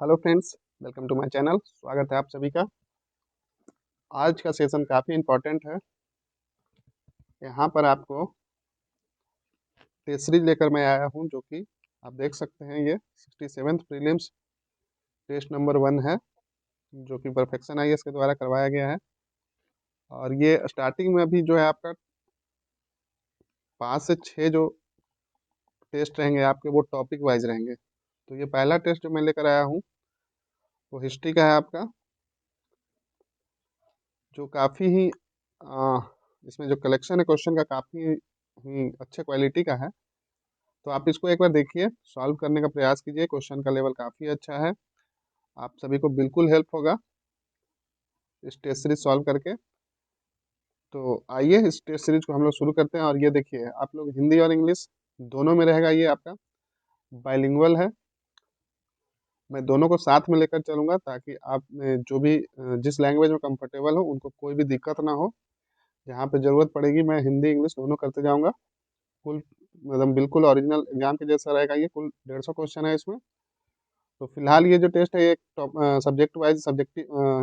Hello friends, welcome to my channel. स्वागत है आप सभी का। आज का सेशन काफ़ी इम्पोर्टेंट है। यहाँ पर आपको टेस्ट सीरीज लेकर मैं आया हूँ, जो कि आप देख सकते हैं। ये 67th प्रीलिम्स टेस्ट नंबर 1 है, जो कि परफेक्शन आईएएस के द्वारा करवाया गया है। और ये स्टार्टिंग में अभी जो है आपका 5 से 6 जो टेस्ट रहेंगे आपके, वो टॉपिक वाइज रहेंगे। तो ये पहला टेस्ट जो मैं लेकर आया हूँ वो हिस्ट्री का है आपका, जो काफ़ी ही इसमें जो कलेक्शन है क्वेश्चन का काफ़ी ही अच्छे क्वालिटी का है। तो आप इसको एक बार देखिए, सॉल्व करने का प्रयास कीजिए। क्वेश्चन का लेवल काफ़ी अच्छा है, आप सभी को बिल्कुल हेल्प होगा इस टेस्ट सीरीज सॉल्व करके। तो आइए इस टेस्ट सीरीज को हम लोग शुरू करते हैं। और ये देखिए, आप लोग हिंदी और इंग्लिश दोनों में रहेगा। ये आपका बाइलिंगुअल है। मैं दोनों को साथ में लेकर चलूँगा ताकि आप में जो भी जिस लैंग्वेज में कंफर्टेबल हो उनको कोई भी दिक्कत ना हो। जहाँ पे ज़रूरत पड़ेगी मैं हिंदी इंग्लिश दोनों करते जाऊँगा। कुल मतलब बिल्कुल ओरिजिनल एग्जाम के जैसा रहेगा। ये कुल 150 क्वेश्चन है इसमें। तो फिलहाल ये जो टेस्ट है ये सब्जेक्ट वाइज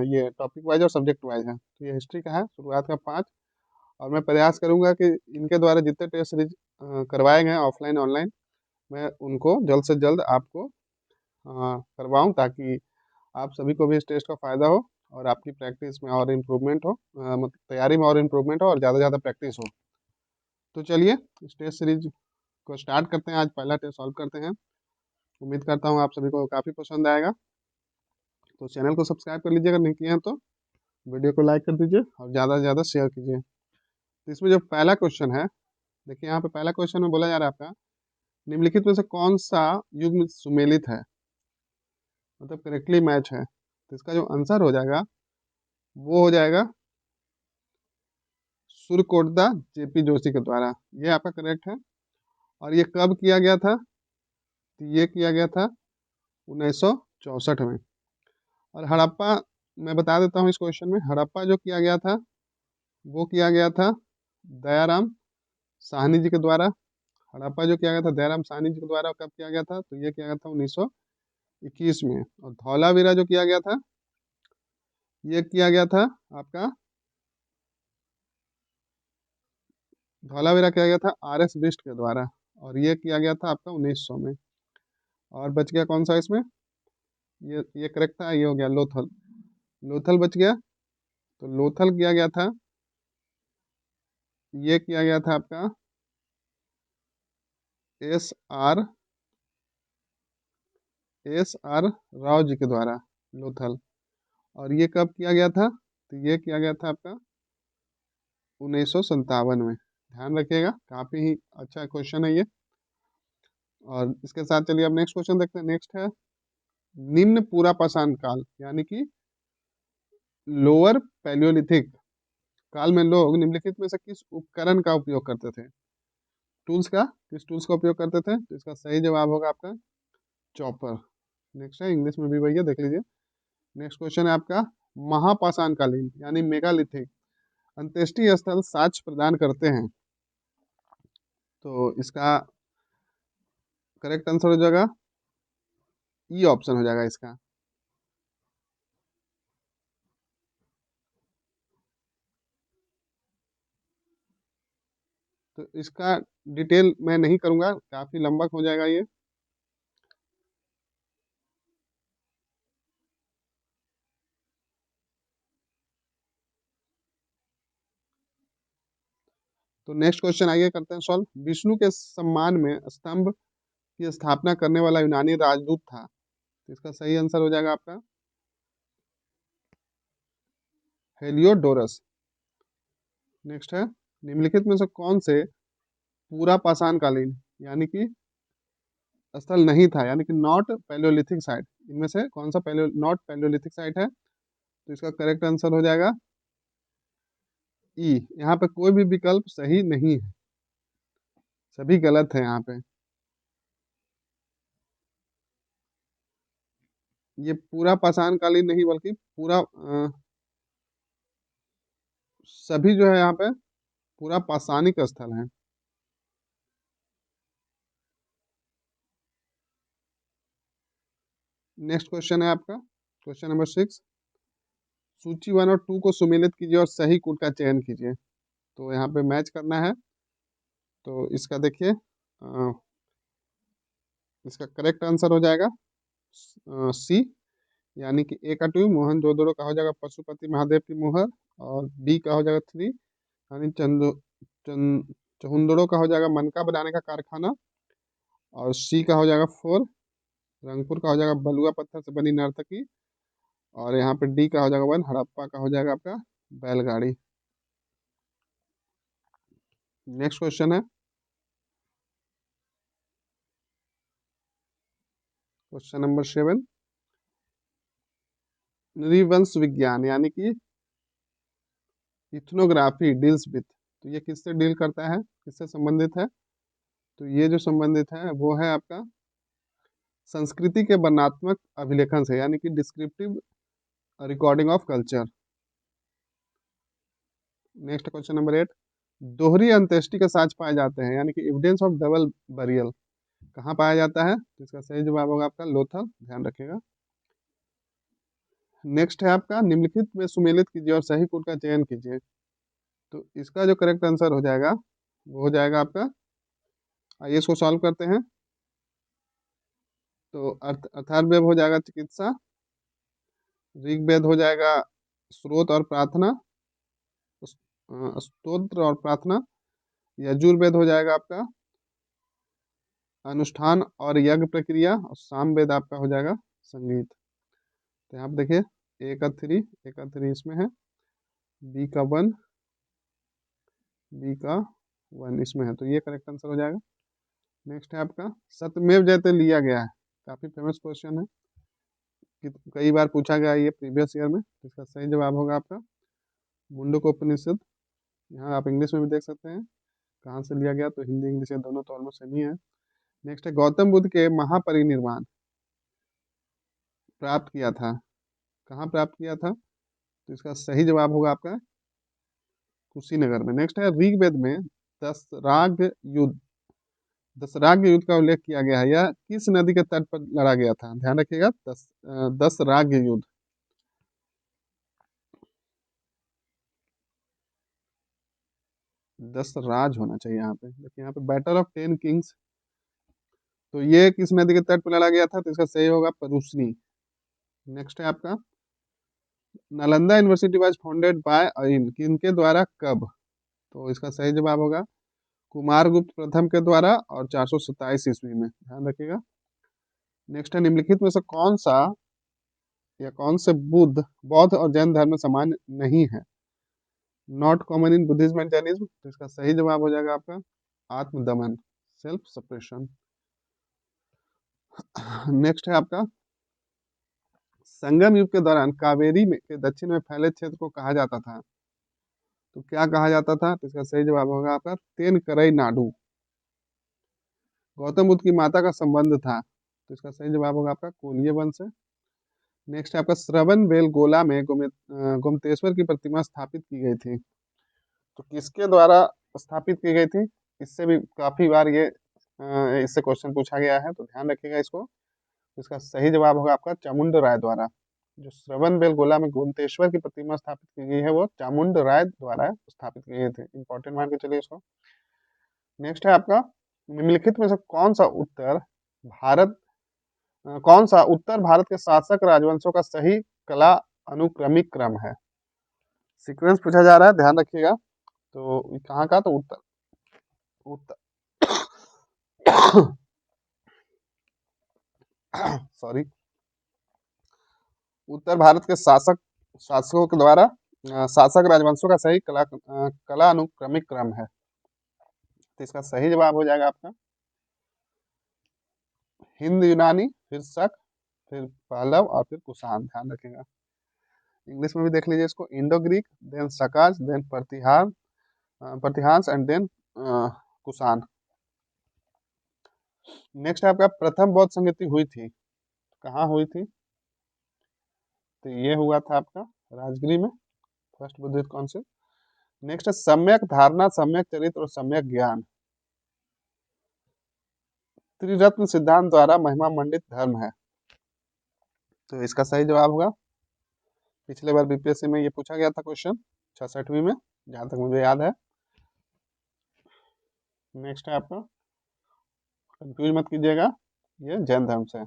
ये टॉपिक वाइज और सब्जेक्ट वाइज है। तो ये हिस्ट्री का है, शुरुआत का 5। और मैं प्रयास करूंगा कि इनके द्वारा जितने टेस्ट सीरीज करवाए गए हैं ऑफलाइन ऑनलाइन, मैं उनको जल्द से जल्द आपको करवाऊं, ताकि आप सभी को भी इस टेस्ट का फ़ायदा हो और आपकी प्रैक्टिस में और इम्प्रूवमेंट हो, मतलब तैयारी में और इम्प्रूवमेंट हो और ज़्यादा से ज़्यादा प्रैक्टिस हो। तो चलिए इस टेस्ट सीरीज को स्टार्ट करते हैं। आज पहला टेस्ट सॉल्व करते हैं। उम्मीद करता हूँ आप सभी को काफ़ी पसंद आएगा। तो चैनल को सब्सक्राइब कर लीजिए अगर नहीं किए हैं तो। वीडियो को लाइक कर दीजिए और ज़्यादा से ज़्यादा शेयर कीजिए। तो इसमें जो पहला क्वेश्चन है, देखिए यहाँ पे पहला क्वेश्चन में बोला जा रहा है आपका, निम्नलिखित में से कौन सा युग्म सुमेलित है, मतलब करेक्टली मैच है। तो इसका जो आंसर हो जाएगा वो हो जाएगा सुरकोटदा जेपी जोशी के द्वारा। ये आपका करेक्ट है। और ये कब किया गया था? तो ये किया गया था 1964 में। और हड़प्पा, मैं बता देता हूँ इस क्वेश्चन में, हड़प्पा जो किया गया था वो किया गया था दयाराम साहनी जी के द्वारा। हड़प्पा जो किया गया था दयाराम साहनी जी के द्वारा, कब किया गया था? तो ये किया गया था 1921 में। और धौलावीरा जो किया गया था, ये किया गया था आपका, धौलावीरा किया गया था आर एस बिष्ट के द्वारा। और ये किया गया था आपका 1900 में। और बच गया कौन सा इसमें? ये करेक्ट था, ये हो गया लोथल। लोथल बच गया। तो लोथल किया गया था, ये किया गया था आपका एस आर राव जी के द्वारा, लोथल। और ये कब किया गया था? तो ये किया गया था आपका 1957 में। ध्यान रखिएगा, काफ़ी ही अच्छा क्वेश्चन है ये। और इसके साथ चलिए अब नेक्स्ट क्वेश्चन देखते हैं। नेक्स्ट है, निम्न पूरा पाषाण काल यानी कि लोअर पैलियोलिथिक काल में लोग निम्नलिखित में से किस उपकरण का उपयोग करते थे? किस टूल्स का उपयोग करते थे? तो इसका सही जवाब होगा आपका चॉपर। नेक्स्ट है, इंग्लिश में भी भैया देख लीजिए। नेक्स्ट क्वेश्चन है आपका, महापाषाण कालीन यानी मेगालिथिक अंत्येष्टि स्थल साक्ष्य प्रदान करते हैं। तो इसका करेक्ट आंसर हो जाएगा ई ऑप्शन हो जाएगा इसका। तो इसका डिटेल मैं नहीं करूंगा, काफी लंबा हो जाएगा ये। तो नेक्स्ट क्वेश्चन आइए करते हैं सॉल्व। विष्णु के सम्मान में स्तंभ की स्थापना करने वाला यूनानी राजदूत था। तो इसका सही आंसर हो जाएगा आपका हेलियोडोरस। नेक्स्ट है, निम्नलिखित में से कौन से पूरा पाषाण कालीन यानी कि स्थल नहीं था, यानी कि नॉट पैलियोलिथिक साइट, इनमें से कौन सा नॉट पैलियोलिथिक साइट है? तो इसका करेक्ट आंसर हो जाएगा ई। यहाँ पे कोई भी विकल्प सही नहीं है, सभी गलत है यहाँ पे। ये पूरा पाषाण कालीन नहीं, बल्कि पूरा सभी जो है यहाँ पे पूरा पाषाणिक स्थल है। नेक्स्ट क्वेश्चन है आपका क्वेश्चन नंबर 6। सूची 1 और 2 को सुमेलित कीजिए और सही कूट का चयन कीजिए। तो यहाँ पे मैच करना है। तो इसका देखिए इसका करेक्ट आंसर हो जाएगा सी, यानी कि ए का 2 मोहनजोदड़ो का हो जाएगा पशुपति महादेव की मुहर, और बी का हो जाएगा 3 यानी चहुंदड़ो का हो जाएगा मनका बनाने का कारखाना, और सी का हो जाएगा 4 रंगपुर का हो जाएगा बलुआ पत्थर से बनी नर्तकी, और यहाँ पे डी का हो जाएगा 1 हड़प्पा का हो जाएगा आपका बैलगाड़ी। नेक्स्ट क्वेश्चन है क्वेश्चन नंबर 7। नृवंश विज्ञान यानी कि इथनोग्राफी डील्स विथ, तो ये किससे डील करता है, किससे संबंधित है? तो ये जो संबंधित है वो है आपका संस्कृति के वर्णनात्मक अभिलेखन से, यानी कि descriptive recording of culture. Next question number 8। दोहरी अंत्येष्टि के साक्ष्य पाए जाते हैं, यानी कि एविडेंस ऑफ डबल बरियल कहाँ पाया जाता है? तो इसका सही जवाब होगा आपका लोथल, ध्यान रखिएगा। नेक्स्ट है आपका निम्नलिखित में सुमेलित कीजिए और सही कूट का चयन कीजिए। तो इसका जो करेक्ट आंसर हो जाएगा वो हो जाएगा आपका, आइए इसको सॉल्व करते हैं। तो अथर्ववेद हो जाएगा चिकित्सा, ऋग्वेद हो जाएगा स्रोत और प्रार्थना, स्तोत्र और प्रार्थना, यजुर्वेद हो जाएगा आपका अनुष्ठान और यज्ञ प्रक्रिया, और सामवेद आपका हो जाएगा संगीत। तो यहाँ पे देखिए ए का थ्री इसमें है, बी का 1, बी का 1 इसमें है, तो ये करेक्ट आंसर हो जाएगा। नेक्स्ट है आपका सत्यमेव जयते लिया गया है, काफी फेमस क्वेश्चन है कि कई बार पूछा गया है ये प्रीवियस ईयर में। तो इसका सही जवाब होगा आपका मुंडकोपनिषद। यहाँ आप इंग्लिश में भी देख सकते हैं कहाँ से लिया गया, तो हिंदी इंग्लिश ये दोनों तो ऑलमोस्ट सेम ही है। नेक्स्ट है गौतम बुद्ध के महापरिनिर्वाण प्राप्त किया था, कहाँ प्राप्त किया था? तो इसका सही जवाब होगा आपका कुशीनगर में। नेक्स्ट है ऋग्वेद में दसराग युद्ध दसराग युद्ध का उल्लेख किया गया है, यह किस नदी के तट पर लड़ा गया था? ध्यान रखिएगा, दसराग युद्ध। दसराज होना चाहिए यहाँ पे, देखिए यहाँ पे बैटल ऑफ 10 किंग्स, तो ये किस नदी के तट पर लड़ा गया था? तो इसका सही होगा परुस्नी। नेक्स्ट है आपका Nalanda university was founded by in किनके द्वारा कब? तो इसका सही जवाब होगा कुमारगुप्त प्रथम के द्वारा और 427 ईस्वी में, ध्यान रखिएगा। नेक्स्ट है निम्नलिखित में से कौन सा या कौन से बुद्ध बौद्ध और जैन धर्म में समान नहीं है, not common in Buddhism and Jainism? तो इसका सही जवाब हो जाएगा आपका आत्मदमन, सेल्फ सप्रेशन। नेक्स्ट है आपका संगम युग के दौरान कावेरी में के दक्षिण में फैले क्षेत्र को कहा जाता था, तो क्या कहा जाता था? तो इसका सही जवाब होगा आपका तेनकरई नाडु। गौतम बुद्ध की माता का संबंध था, तो इसका सही जवाब होगा आपका कोलिय वंश से। नेक्स्ट है आपका श्रवण बेलगोला में गोमतेश्वर की प्रतिमा स्थापित की गई थी, तो किसके द्वारा स्थापित की गई थी? इससे भी काफी बार ये इससे क्वेश्चन पूछा गया है, तो ध्यान रखिएगा इसको। इसका सही जवाब होगा आपका चामुंड राय द्वारा। जो श्रवण बेलगोला में गोमतेश्वर की प्रतिमा स्थापित की गई है वो चामुंड राय द्वारा स्थापित की गई थी, इंपॉर्टेंट मान के चलिए इसको। नेक्स्ट है आपका निम्नलिखित में से भारत कौन सा उत्तर भारत के शासक राजवंशों का सही कला अनुक्रमिक क्रम है? सीक्वेंस पूछा जा रहा है, ध्यान रखिएगा। तो कहाँ का? तो उत्तर उत्तर सॉरी उत्तर भारत के शासकों के द्वारा शासक राजवंशों का सही कला अनुक्रमिक क्रम है, तो इसका सही जवाब हो जाएगा आपका हिंद यूनानी, फिर शक, फिर पहलव और फिर कुषाण, ध्यान रखिएगा। इंग्लिश में भी देख लीजिए इसको, Indo Greek, then Sakas, then Pratiharas and then Kushan. Next आपका प्रथम बौद्ध संगति हुई थी, कहाँ हुई थी? तो ये हुआ था आपका राजगिरी में, फर्स्ट बुद्धिस्ट काउंसिल। नेक्स्ट है सम्यक धारणा, सम्यक चरित्र और सम्यक ज्ञान त्रिरत्न सिद्धांत द्वारा महिमा मंडित धर्म है, तो इसका सही जवाब होगा, पिछले बार बीपीएससी में ये पूछा गया था क्वेश्चन 66वीं में, जहाँ तक मुझे याद है। नेक्स्ट है आपका, कंफ्यूज मत कीजिएगा, ये जैन धर्म से है।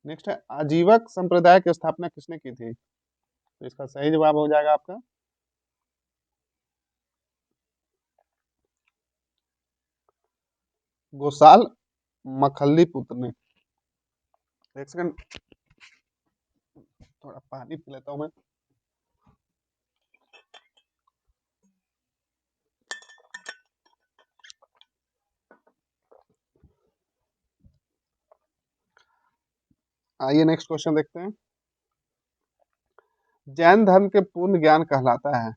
नेक्स्ट है, आजीवक संप्रदाय की स्थापना किसने की थी? तो इसका सही जवाब हो जाएगा आपका गोसाल मखल्ली पुत्र ने। एक सेकंड, थोड़ा पानी पी लेता हूँ मैं। आइए नेक्स्ट क्वेश्चन देखते हैं। जैन धर्म के पूर्ण ज्ञान कहलाता है,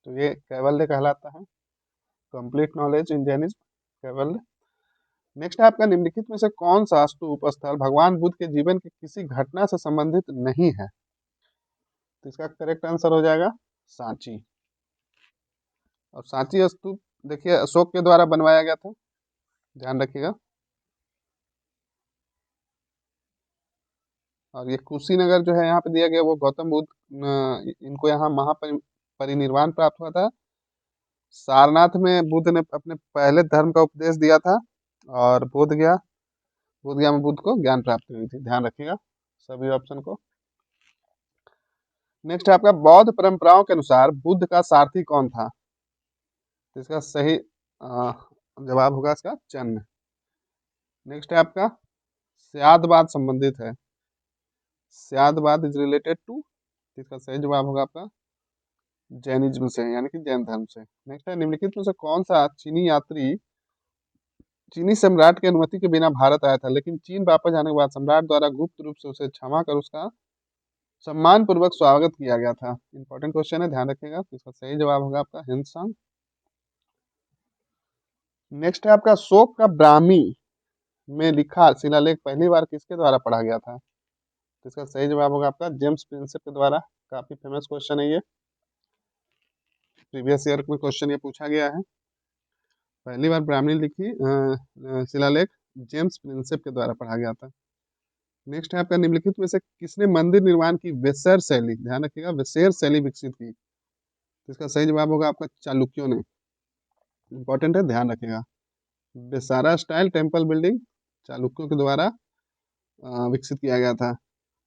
तो ये कैवल्य कहलाता है, complete knowledge in Jainism, Kaivalya. Next है आपका, निम्नलिखित में से कौन सा स्तूप स्थल भगवान बुद्ध के जीवन की किसी घटना से संबंधित नहीं है? तो इसका करेक्ट आंसर हो जाएगा सांची। और सांची स्तूप देखिए अशोक के द्वारा बनवाया गया था, ध्यान रखिएगा। और ये कुशीनगर जो है यहाँ पे दिया गया, वो गौतम बुद्ध इनको यहाँ महापरिनिर्वाण प्राप्त हुआ था। सारनाथ में बुद्ध ने अपने पहले धर्म का उपदेश दिया था, और बोध गया में बुद्ध को ज्ञान प्राप्ति हुई थी, ध्यान रखिएगा सभी ऑप्शन को। नेक्स्ट है आपका, बौद्ध परंपराओं के अनुसार बुद्ध का सारथी कौन था? तो इसका सही जवाब होगा इसका चन्न। नेक्स्ट है आपका, स्यादवाद संबंधित है, स्यादवाद इज रिलेटेड टू, इसका सही जवाब होगा आपका जैनिज्म से, यानी कि जैन धर्म से। नेक्स्ट है, निम्नलिखित में से कौन सा चीनी यात्री चीनी सम्राट की अनुमति के बिना भारत आया था, लेकिन चीन वापस जाने के बाद सम्राट द्वारा गुप्त रूप से उसे क्षमा कर उसका सम्मान पूर्वक स्वागत किया गया था? इंपॉर्टेंट क्वेश्चन है, ध्यान रखिएगा। तो इसका सही जवाब होगा आपका हिंदुस्तान। नेक्स्ट है आपका, शोक का ब्राह्मी में लिखा शिलालेख पहली बार किसके द्वारा पढ़ा गया था? तो इसका सही जवाब होगा आपका जेम्स प्रिंसेप के द्वारा। काफी फेमस क्वेश्चन है ये, प्रीवियस ईयर में क्वेश्चन ये पूछा गया है। पहली बार ब्राह्मणी लिखी शिलालेख जेम्स प्रिंसेप के द्वारा पढ़ा गया था। नेक्स्ट है आपका, निम्नलिखित में से किसने मंदिर निर्माण की वेसर शैली, ध्यान रखिएगा वेसेर शैली विकसित की? तो इसका सही जवाब होगा आपका चालुक्यों ने। इंपॉर्टेंट है, ध्यान रखिएगा। बेसारा स्टाइल टेम्पल बिल्डिंग चालुक्यों के द्वारा विकसित किया गया था।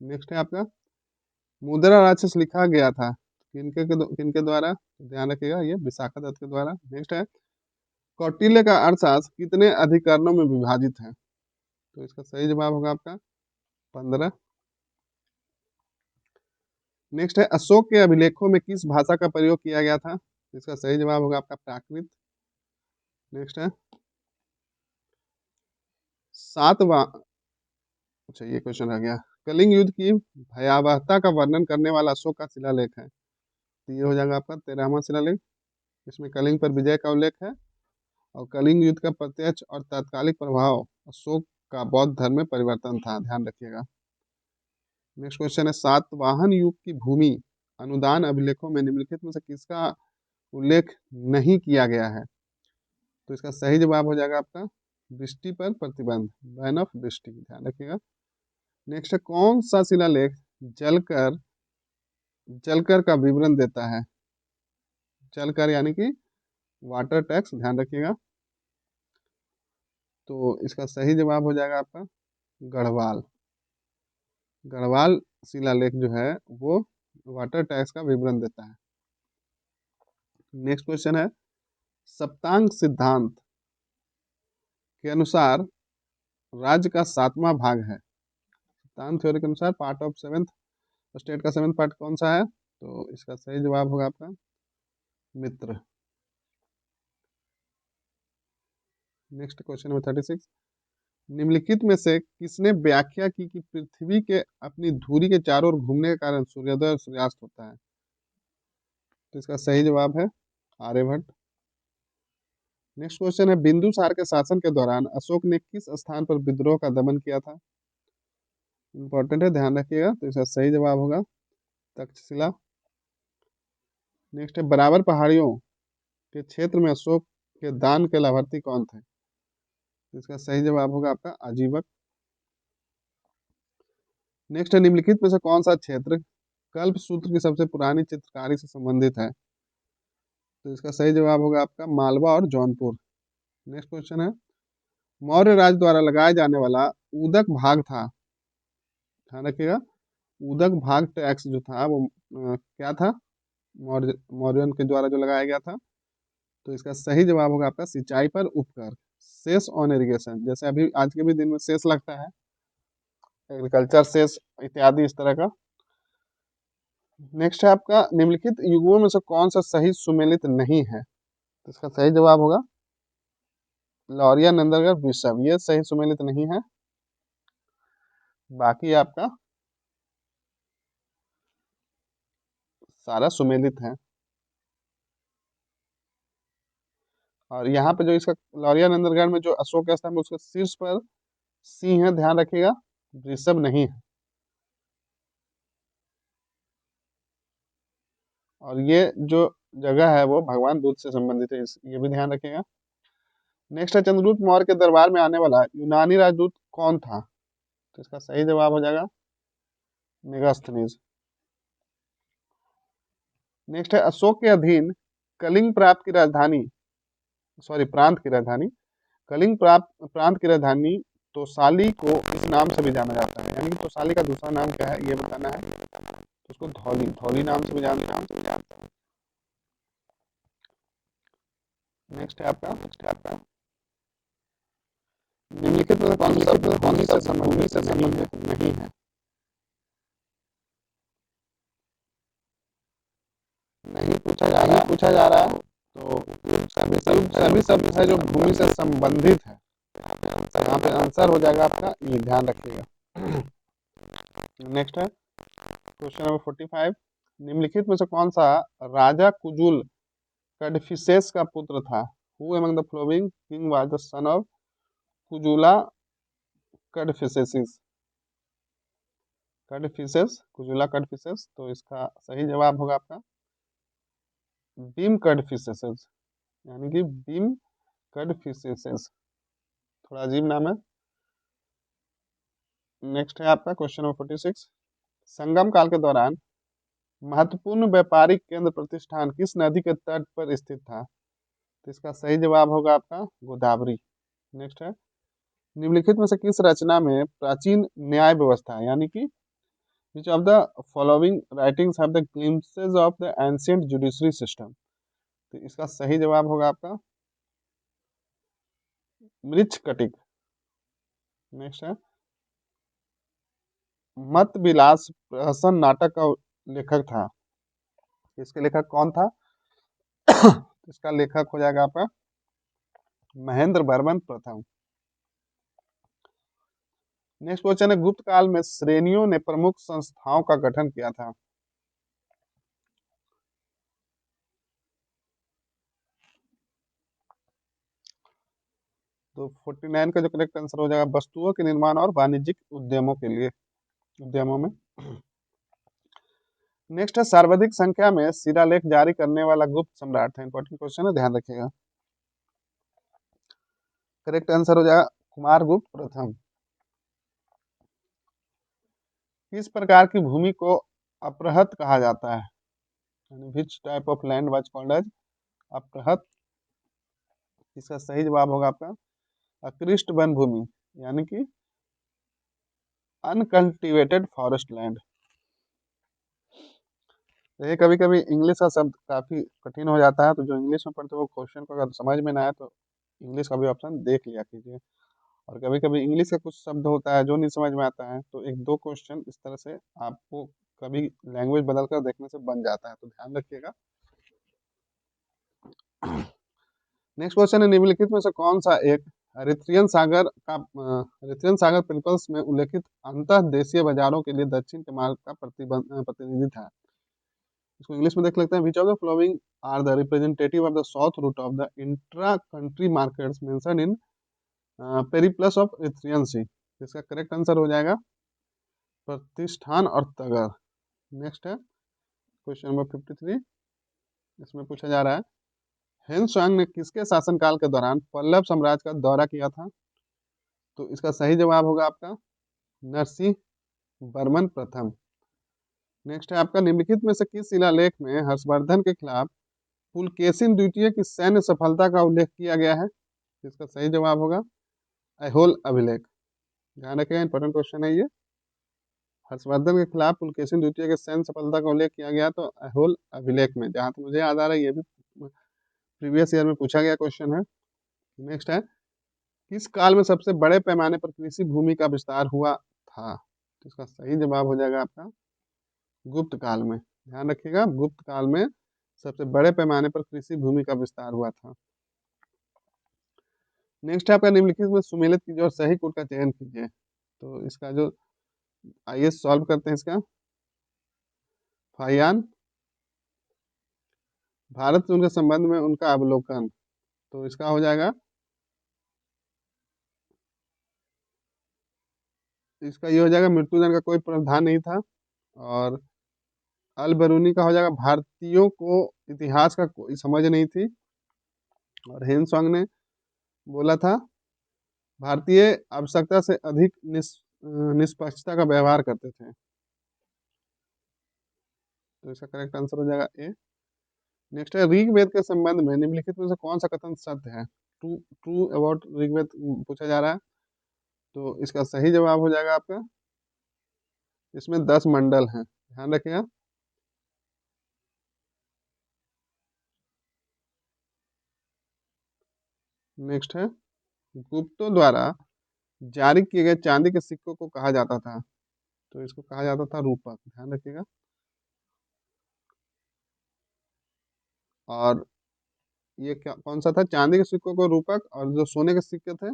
नेक्स्ट है आपका, मुद्रा राक्षस लिखा गया था किनके द्वारा? ध्यान रखिएगा ये विशाखा दत्त के द्वारा। नेक्स्ट है, कौटिल्य का अर्थशास्त्र कितने अधिकरणों में विभाजित है? तो इसका सही जवाब होगा आपका 15। नेक्स्ट है, अशोक के अभिलेखों में किस भाषा का प्रयोग किया गया था? इसका सही जवाब होगा आपका प्राकृत। नेक्स्ट है, सातवां, अच्छा ये क्वेश्चन आ गया, कलिंग युद्ध की भयावहता का वर्णन करने वाला अशोक का शिलालेख है? तो ये हो जाएगा आपका 13वां शिलालेख। इसमें कलिंग पर विजय का उल्लेख है, और कलिंग युद्ध का प्रत्यक्ष और तात्कालिक प्रभाव अशोक का बौद्ध धर्म में परिवर्तन था, ध्यान रखिएगा। नेक्स्ट क्वेश्चन है, सातवाहन युग की भूमि अनुदान अभिलेखों में निम्नलिखित में से किसका उल्लेख नहीं किया गया है? तो इसका सही जवाब हो जाएगा आपका दृष्टि पर प्रतिबंध, बैन ऑफ दृष्टि, ध्यान रखिएगा। नेक्स्ट है, कौन सा शिलालेख जलकर जलकर का विवरण देता है? जलकर यानी कि वाटर टैक्स, ध्यान रखिएगा। तो इसका सही जवाब हो जाएगा आपका गढ़वाल। गढ़वाल शिलालेख जो है वो वाटर टैक्स का विवरण देता है। नेक्स्ट क्वेश्चन है, सप्तांग सिद्धांत के अनुसार राज्य का सातवां भाग है, सप्तांग थ्योरी के अनुसार पार्ट ऑफ सेवेंथ स्टेट का सेवेंथ पार्ट कौन सा है? तो इसका सही जवाब होगा आपका मित्र। नेक्स्ट क्वेश्चन नंबर 36, निम्नलिखित में से किसने व्याख्या की कि पृथ्वी के अपनी धुरी के चारों ओर घूमने के कारण सूर्योदय और सूर्यास्त होता है? तो इसका सही जवाब है आर्यभट्ट। नेक्स्ट क्वेश्चन है, बिंदुसार के शासन के दौरान अशोक ने किस स्थान पर विद्रोह का दमन किया था? इंपॉर्टेंट है, ध्यान रखिएगा। तो इसका सही जवाब होगा तक्षशिला। नेक्स्ट है, बराबर पहाड़ियों के क्षेत्र में अशोक के दान के लाभार्थी कौन थे? तो इसका सही जवाब होगा आपका आजीवक। नेक्स्ट है, निम्नलिखित में से कौन सा क्षेत्र कल्प सूत्र की सबसे पुरानी चित्रकारी से संबंधित है? तो इसका सही जवाब होगा आपका मालवा और जौनपुर। नेक्स्ट क्वेश्चन है, मौर्य राज द्वारा लगाए जाने वाला उदक भाग था, ध्यान रखिएगा, उदक भाग टैक्स जो था वो क्या था? मौर्यन के द्वारा जो लगाया गया था। तो इसका सही जवाब होगा आपका सिंचाई पर उपकर, सेस ऑन इरिगेशन, जैसे अभी आज के भी दिन में सेस लगता है, एग्रीकल्चर सेस इत्यादि इस तरह का। नेक्स्ट है आपका, निम्नलिखित युगों में से कौन सा सही सुमेलित नहीं है? तो इसका सही जवाब होगा लौरिया, नंदनगढ़, वृषभ, ये सही सुमेलित नहीं है। बाकी आपका सारा सुमेलित है। और यहाँ पे जो इसका लौरिया नंदनगढ़ में जो अशोक स्तंभ है उसके शीर्ष पर सिंह है, ध्यान रखिएगा, वृषभ नहीं है। और ये जो जगह है वो भगवान बुद्ध से संबंधित है, ये भी ध्यान रखिएगा। नेक्स्ट है, चंद्रगुप्त मौर्य के दरबार में आने वाला यूनानी राजदूत कौन था? तो इसका सही जवाब हो जाएगा मेगास्थनीज। नेक्स्ट है, अशोक के अधीन कलिंग प्रांत की राजधानी, सॉरी प्रांत की राजधानी, कलिंग प्रांत की राजधानी तोसाली को इस नाम से भी जाना जाता है, यानी कि तोसाली का दूसरा नाम क्या है ये बताना है। तो उसको धौली, धौली नाम से भी जानते हैं। नेक्स्ट है आपका निम्नलिखित में कौन सा शब्द भूमि से नहीं है? नहीं पूछा जा रहा है। तो सभी शब्द है जो भूमि से संबंधित है, यहाँ पे आंसर हो जाएगा आपका, ये ध्यान रखिएगा। नेक्स्ट है क्वेश्चन नंबर 45, निम्नलिखित में से कौन सा राजा कुजुल कडफिसेस का पुत्र था? Who among the following king was the son of Kujula Kadphises? Kadphises, Kujula Kadphises. तो इसका सही जवाब होगा आपका बीम कडफिसेस, यानी कि बीम कडफिसेस, थोड़ा अजीब नाम है। नेक्स्ट है आपका क्वेश्चन नंबर 46, संगम काल के दौरान महत्वपूर्ण व्यापारिक केंद्र प्रतिष्ठान किस नदी के तट पर स्थित था? तो इसका सही जवाब होगा आपका गोदावरी। नेक्स्ट है, निम्नलिखित में से किस रचना में प्राचीन न्याय व्यवस्था, यानी कि विच of the following writings have the glimpses of the ancient judiciary system? तो इसका सही जवाब होगा आपका मृच्छकटिक। नेक्स्ट है, मत विलास प्रहसन नाटक का लेखक था, इसके लेखक कौन था? इसका लेखक हो जाएगा आपका महेंद्र वर्मन प्रथम। नेक्स्ट क्वेश्चन है, गुप्त काल में श्रेणियों ने प्रमुख संस्थाओं का गठन किया था? तो 49 का जो करेक्ट आंसर हो जाएगा वस्तुओं के निर्माण और वाणिज्यिक उद्यमों के लिए, उद्यमों में। नेक्स्ट है, सर्वाधिक संख्या में शिलालेख जारी करने वाला गुप्त सम्राट था, इंपॉर्टेंट क्वेश्चन है, ध्यान रखिएगा। करेक्ट आंसर हो जाएगा कुमारगुप्त प्रथम। किस प्रकार की भूमि को अपृहत कहा जाता है? Which type of land was called as Aprahata? इसका सही जवाब होगा आपका अकृष्ट वन भूमि, यानी कि अनकल्टिवेटेड फॉरेस्ट लैंड। ये कभी कभी इंग्लिश का शब्द काफी कठिन हो जाता है, तो जो इंग्लिश में पढ़ते हो क्वेश्चन को अगर समझ में ना आए तो इंग्लिश का भी ऑप्शन देख लिया कीजिए। और कभी कभी इंग्लिश का कुछ शब्द होता है जो नहीं समझ में आता है, तो एक दो क्वेश्चन इस तरह से आपको कभी लैंग्वेज बदल कर देखने से बन जाता है, तो ध्यान रखिएगा। नेक्स्ट क्वेश्चन है, निम्नलिखित में से कौन सा एक अरिथ्रियन सागर प्रिंसिपल्स में उल्लेखित अंतः देशीय बाजारों के लिए दक्षिण के मार्ग का प्रतिनिधि था? इसको इंग्लिश में देख लेते हैं। Which of the following are the representative of the south route of the intra country markets mentioned in Periplus of Erythraean sea? इसका करेक्ट आंसर हो जाएगा प्रतिष्ठान और तगर। नेक्स्ट है क्वेश्चन नंबर 53, इसमें पूछा जा रहा है, हेनसांग ने किसके शासनकाल के दौरान पल्लव साम्राज्य का दौरा किया था? तो इसका सही जवाब होगा आपका नरसिंह बर्मन प्रथम। नेक्स्ट है आपका, निम्नलिखित में से किस शिलालेख में हर्षवर्धन के खिलाफ पुलकेशिन द्वितीय की सैन्य सफलता का उल्लेख किया गया है? इसका सही जवाब होगा ऐहोल अभिलेख। ध्यान रखिएगा, इंपॉर्टेंट क्वेश्चन है ये। हर्षवर्धन के खिलाफ पुलकेशिन द्वितीय के सैन्य सफलता का उल्लेख किया गया तो ऐहोल अभिलेख में, जहां तक मुझे याद आ रहा है ये भी प्रीवियस ईयर में पूछा गया क्वेश्चन है। नेक्स्ट है, किस काल में सबसे बड़े पैमाने पर कृषि भूमि का विस्तार हुआ था? तो इसका सही जवाब हो जाएगा आपका गुप्त काल में। ध्यान रखिएगा, गुप्त काल में सबसे बड़े पैमाने पर कृषि भूमि का विस्तार हुआ था। नेक्स्ट है आपका, निम्नलिखित में सुमेलित कीजिए और सही कोड का चयन कीजिए। तो इसका जो आइए सॉल्व करते हैं इसका। फाइयान, भारत से उनके संबंध में उनका अवलोकन, तो इसका हो जाएगा, इसका ये हो जाएगा मृत्युदंड का कोई प्रावधान नहीं था। और अल बरूनी का हो जाएगा भारतीयों को इतिहास का कोई समझ नहीं थी। और हेनसोंग ने बोला था भारतीय आवश्यकता से अधिक निष्पक्षता का व्यवहार करते थे। तो इसका करेक्ट आंसर हो जाएगा ए। नेक्स्ट है, ऋग्वेद के संबंध में निम्नलिखित में से कौन सा कथन सत्य है? ट्रू ट्रू अबाउट ऋग्वेद पूछा जा रहा है। तो इसका सही जवाब हो जाएगा आपका, इसमें 10 मंडल हैं। ध्यान रखिएगा। नेक्स्ट है, गुप्तों द्वारा जारी किए गए चांदी के सिक्कों को कहा जाता था? तो इसको कहा जाता था रूपक। ध्यान रखिएगा। और ये क्या कौन सा था? चांदी के सिक्कों को रूपक, और जो सोने के सिक्के थे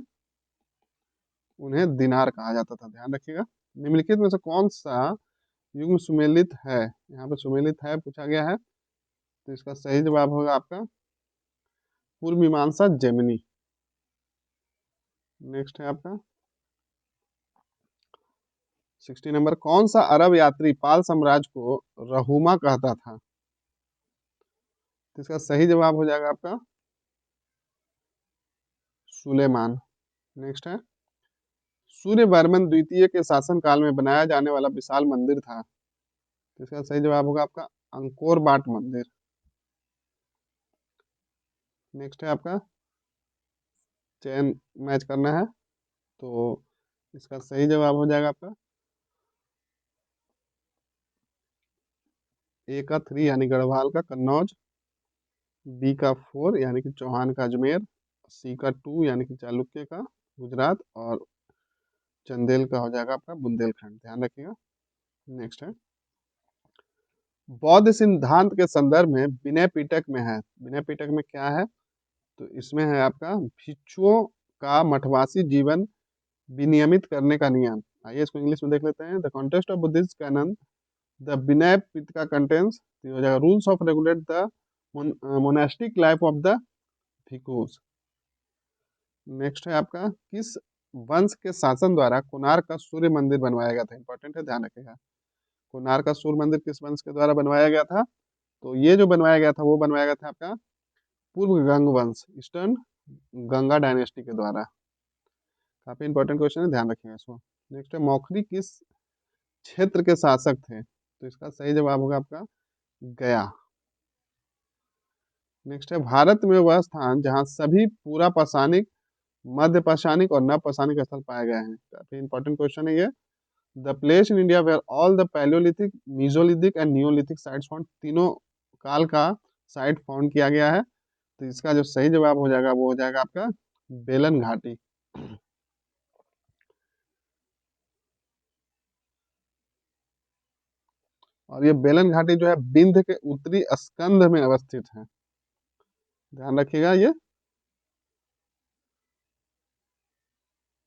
उन्हें दिनार कहा जाता था। ध्यान रखिएगा। निम्नलिखित में से कौन सा युग्म सुमेलित है? यहाँ पे सुमेलित है पूछा गया है। तो इसका सही जवाब होगा आपका पूर्व मीमांसा जेमिनी। नेक्स्ट है आपका 60 नंबर, कौन सा अरब यात्री पाल साम्राज्य को रहुमा कहता था? तो इसका सही जवाब हो जाएगा आपका सुलेमान। नेक्स्ट है, सूर्यवर्मन द्वितीय के शासनकाल में बनाया जाने वाला विशाल मंदिर था? तो इसका सही जवाब होगा आपका अंकोर वाट मंदिर। नेक्स्ट है आपका, चयन मैच करना है। तो इसका सही जवाब हो जाएगा आपका ए का 3 यानी गढ़वाल का कन्नौज, बी का 4 यानी कि चौहान का अजमेर, सी का 2 यानी कि चालुक्य का गुजरात, और चंदेल का हो जाएगा आपका बुंदेलखंड। ध्यान रखिएगा। नेक्स्ट है, बौद्ध सिद्धांत के संदर्भ में विनय पिटक में है। विनय पिटक में क्या है? तो इसमें है आपका भिक्षुओं का मठवासी जीवन विनियमित करने का नियम। आइए इसको इंग्लिश में देख लेते हैं। The context of Buddhist canon the Vinaya Pitaka contents, हो जाएगा rules of regulate the monastic life of the bhikshus. Next है आपका, किस वंश के शासन द्वारा कोणार्क का सूर्य मंदिर बनवाया गया था? इंपॉर्टेंट है, ध्यान रखिएगा। कोणार्क का सूर्य मंदिर किस वंश के द्वारा बनवाया गया था? तो ये जो बनवाया गया था वो बनवाया गया था आपका पूर्व गंग वंश, ईस्टर्न गंगा डायनेस्टी के द्वारा। काफी इंपॉर्टेंट क्वेश्चन है, ध्यान रखिएगा इसको। नेक्स्ट है, मौखरी किस क्षेत्र के शासक थे? तो इसका सही जवाब होगा आपका गया। नेक्स्ट है, भारत में वह स्थान जहां सभी पूरा पाषाणिक, मध्य पाषाणिक और नव पाषाणिक स्थल पाए गए हैं। काफी इंपॉर्टेंट क्वेश्चन है ये। The place in India where all the palaeolithic, mesolithic and neolithic sites found, तीनों काल का साइट फाउंड किया गया है। तो इसका जो सही जवाब हो जाएगा वो हो जाएगा आपका बेलन घाटी। और ये बेलन घाटी जो है विंध्य के उत्तरी स्कंध में अवस्थित है। ध्यान रखिएगा ये।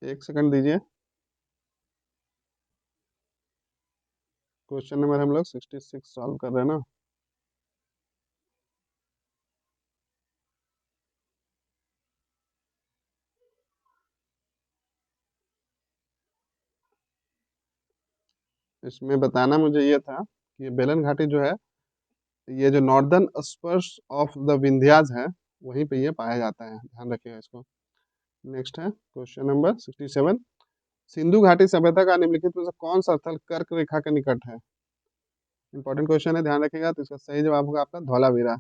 एक सेकंड दीजिए। क्वेश्चन नंबर हम लोग 66 सॉल्व कर रहे हैं ना। इसमें बताना मुझे ये था कि ये बेलन घाटी जो है, ये जो northern Spurs of the Vindhyas है वहीं पे ये पाया जाता है। ध्यान रखिएगा इसको। नेक्स्ट है क्वेश्चन नंबर 67, सिंधु घाटी सभ्यता का निम्नलिखित में से कौन सा स्थल कर्क रेखा के निकट है? इंपॉर्टेंट क्वेश्चन है, ध्यान रखिएगा। तो इसका सही जवाब होगा आपका धौलावीरा।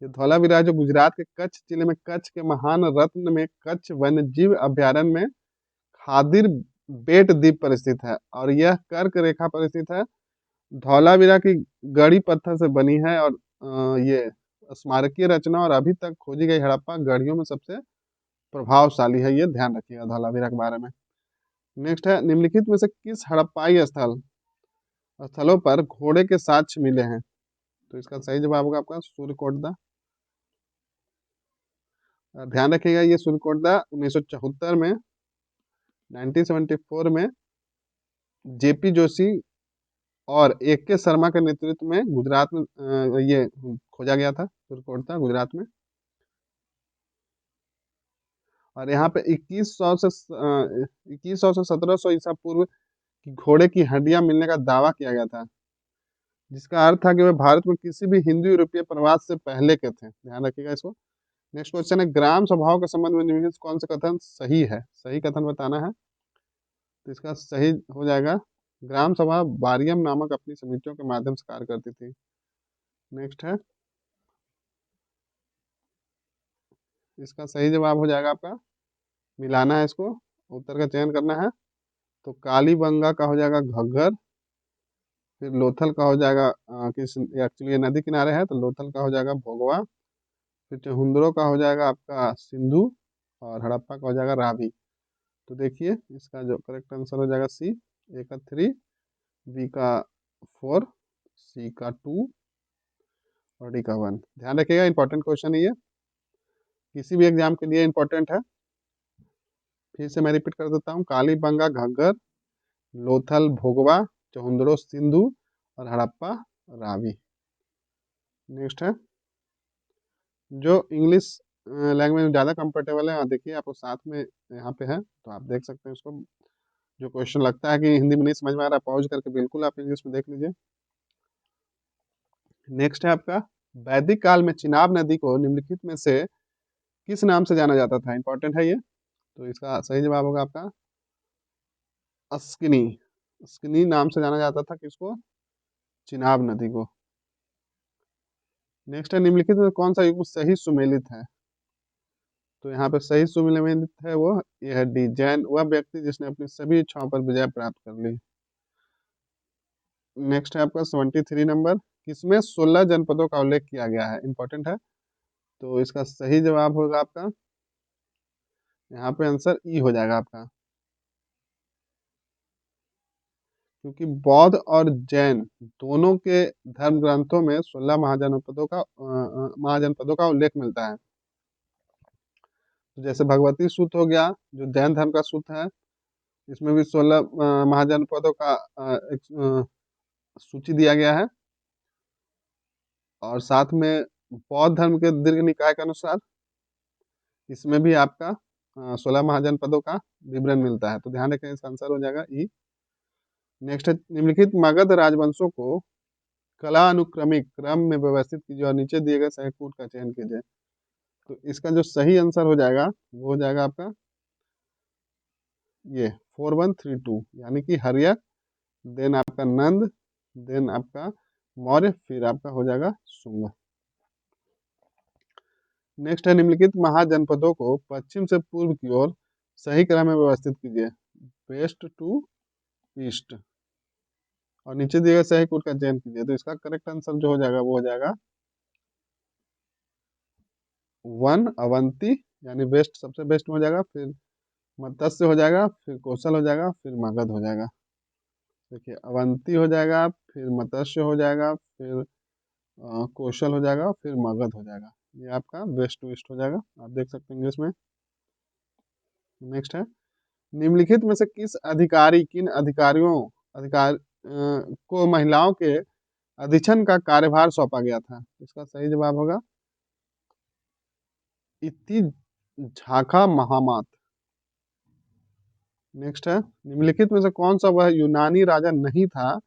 ये धौलावीरा जो गुजरात के कच्छ जिले में कच्छ के महान रत्न में कच्छ वन्यजीव अभयारण्य में खादिर बेट द्वीप पर स्थित है और यह कर्क रेखा पर स्थित है। धौलावीरा की गढ़ी पत्थर से बनी है और ये स्मारकीय रचना और अभी तक खोजी गई हड़प्पा गढ़ियों में सबसे प्रभावशाली है। ये ध्यान रखिएगा धौलावीरा के बारे में। नेक्स्ट है, निम्नलिखित में से किस हड़प्पाई स्थलों पर घोड़े के साक्ष्य मिले हैं? तो इसका सही जवाब होगा आपका सूर्यकोटदा। ध्यान रखिएगा ये सूर्यकोटदा 1974 में 1974 में जेपी जोशी और AK शर्मा के नेतृत्व में गुजरात में ये खोजा गया था सूर्यकोटदा गुजरात में। और यहाँ पे 2100 से 1700 ईसा पूर्व की घोड़े की हड्डियां मिलने का दावा किया गया था, जिसका अर्थ था कि वे भारत में किसी भी हिंदू यूरोपीय प्रवास से पहले के थे। ध्यान रखिएगा इसको। नेक्स्ट क्वेश्चन है, ग्राम सभाओं के संबंध में निम्नलिखित कौन सा कथन सही है? सही कथन बताना है। तो इसका सही हो जाएगा, ग्राम सभा बारियम नामक अपनी समितियों के माध्यम से कार्य करती थी। नेक्स्ट है, इसका सही जवाब हो जाएगा आपका, मिलाना है इसको, उत्तर का चयन करना है। तो कालीबंगा का हो जाएगा घग्गर, फिर लोथल का हो जाएगा किस एक्चुअली ये नदी किनारे है तो लोथल का हो जाएगा भोगवा, फिर चहुंदरो का हो जाएगा आपका सिंधु और हड़प्पा का हो जाएगा रावी। तो देखिए इसका जो करेक्ट आंसर हो जाएगा सी, ए का 3, बी का 4, सी का 2 और डी का 1। ध्यान रखिएगा इंपॉर्टेंट क्वेश्चन है ये, किसी भी एग्जाम के लिए इंपॉर्टेंट है। फिर से मैं रिपीट कर देता हूँ, कालीबंगा घग्गर, लोथल भोगवा, चहुंदरो सिंधु और हड़प्पा रावी। नेक्स्ट है, जो इंग्लिश लैंग्वेज में ज़्यादा कंफर्टेबल है, देखिए आपको साथ में यहाँ पे है तो आप देख सकते हैं उसको। जो क्वेश्चन लगता है कि हिंदी में नहीं समझ में आ रहा, पॉज करके बिल्कुल आप इंग्लिश में देख लीजिए। नेक्स्ट है आपका, वैदिक काल में चिनाब नदी को निम्नलिखित में से किस नाम से जाना जाता था? इंपॉर्टेंट है ये। तो इसका सही जवाब होगा आपका अस्किनी। अस्किनी नाम से जाना जाता था किसको? चिनाब नदी को। नेक्स्ट है, निम्नलिखित में कौन सा युग्म सही सुमेलित है? तो यहाँ पे सही सुमेलित है वो, ये है डी, जैन वह व्यक्ति जिसने अपनी सभी इच्छाओं पर विजय प्राप्त कर ली। नेक्स्ट है आपका 73 नंबर, किसमें 16 जनपदों का उल्लेख किया गया है? इंपॉर्टेंट है। तो इसका सही जवाब होगा आपका यहाँ पे आंसर ई हो जाएगा आपका, क्योंकि बौद्ध और जैन दोनों के धर्म ग्रंथों में 16 महाजनपदों का उल्लेख मिलता है। तो जैसे भगवती सूत्र हो गया जो जैन धर्म का सूत्र है, इसमें भी 16 महाजनपदों का एक सूची दिया गया है। और साथ में बौद्ध धर्म के दीर्घ निकाय के अनुसार इसमें भी आपका 16 महाजनपदों का विवरण मिलता है। तो ध्यान रखें, इसका आंसर हो जाएगा ई। नेक्स्ट है, निम्नलिखित मगध राजवंशों को कला अनुक्रमिक क्रम में व्यवस्थित कीजिए और नीचे दिए गए सही कूट का चयन कीजिए। तो इसका जो सही आंसर हो जाएगा वो हो जाएगा आपका ये 4132, यानी कि हर्यक, देन आपका नंद, देन आपका मौर्य, फिर आपका हो जाएगा शुंग। नेक्स्ट है, निम्नलिखित महाजनपदों को पश्चिम से पूर्व की ओर सही क्रम में व्यवस्थित कीजिए, वेस्ट टू ईस्ट, और नीचे दिए गए सही कूट का चयन कीजिए। तो इसका करेक्ट आंसर जो हो जाएगा वो हो जाएगा 1 अवंती, यानी वेस्ट सबसे बेस्ट हो जाएगा, फिर मत्स्य हो जाएगा, फिर कौशल हो जाएगा, फिर मगध हो जाएगा। देखिए अवंती हो जाएगा, फिर मत्स्य हो जाएगा, फिर कौशल हो जाएगा, फिर मगध हो जाएगा। ये आपका वेस्ट टू ईस्ट हो जाएगा, आप देख सकते हैं इंग्लिश में। नेक्स्ट है, निम्नलिखित में से किन अधिकार को महिलाओं के अधीक्षण का कार्यभार सौंपा गया था? इसका सही जवाब होगा इति झाका महामात। नेक्स्ट है, निम्नलिखित में से कौन सा वह यूनानी राजा नहीं था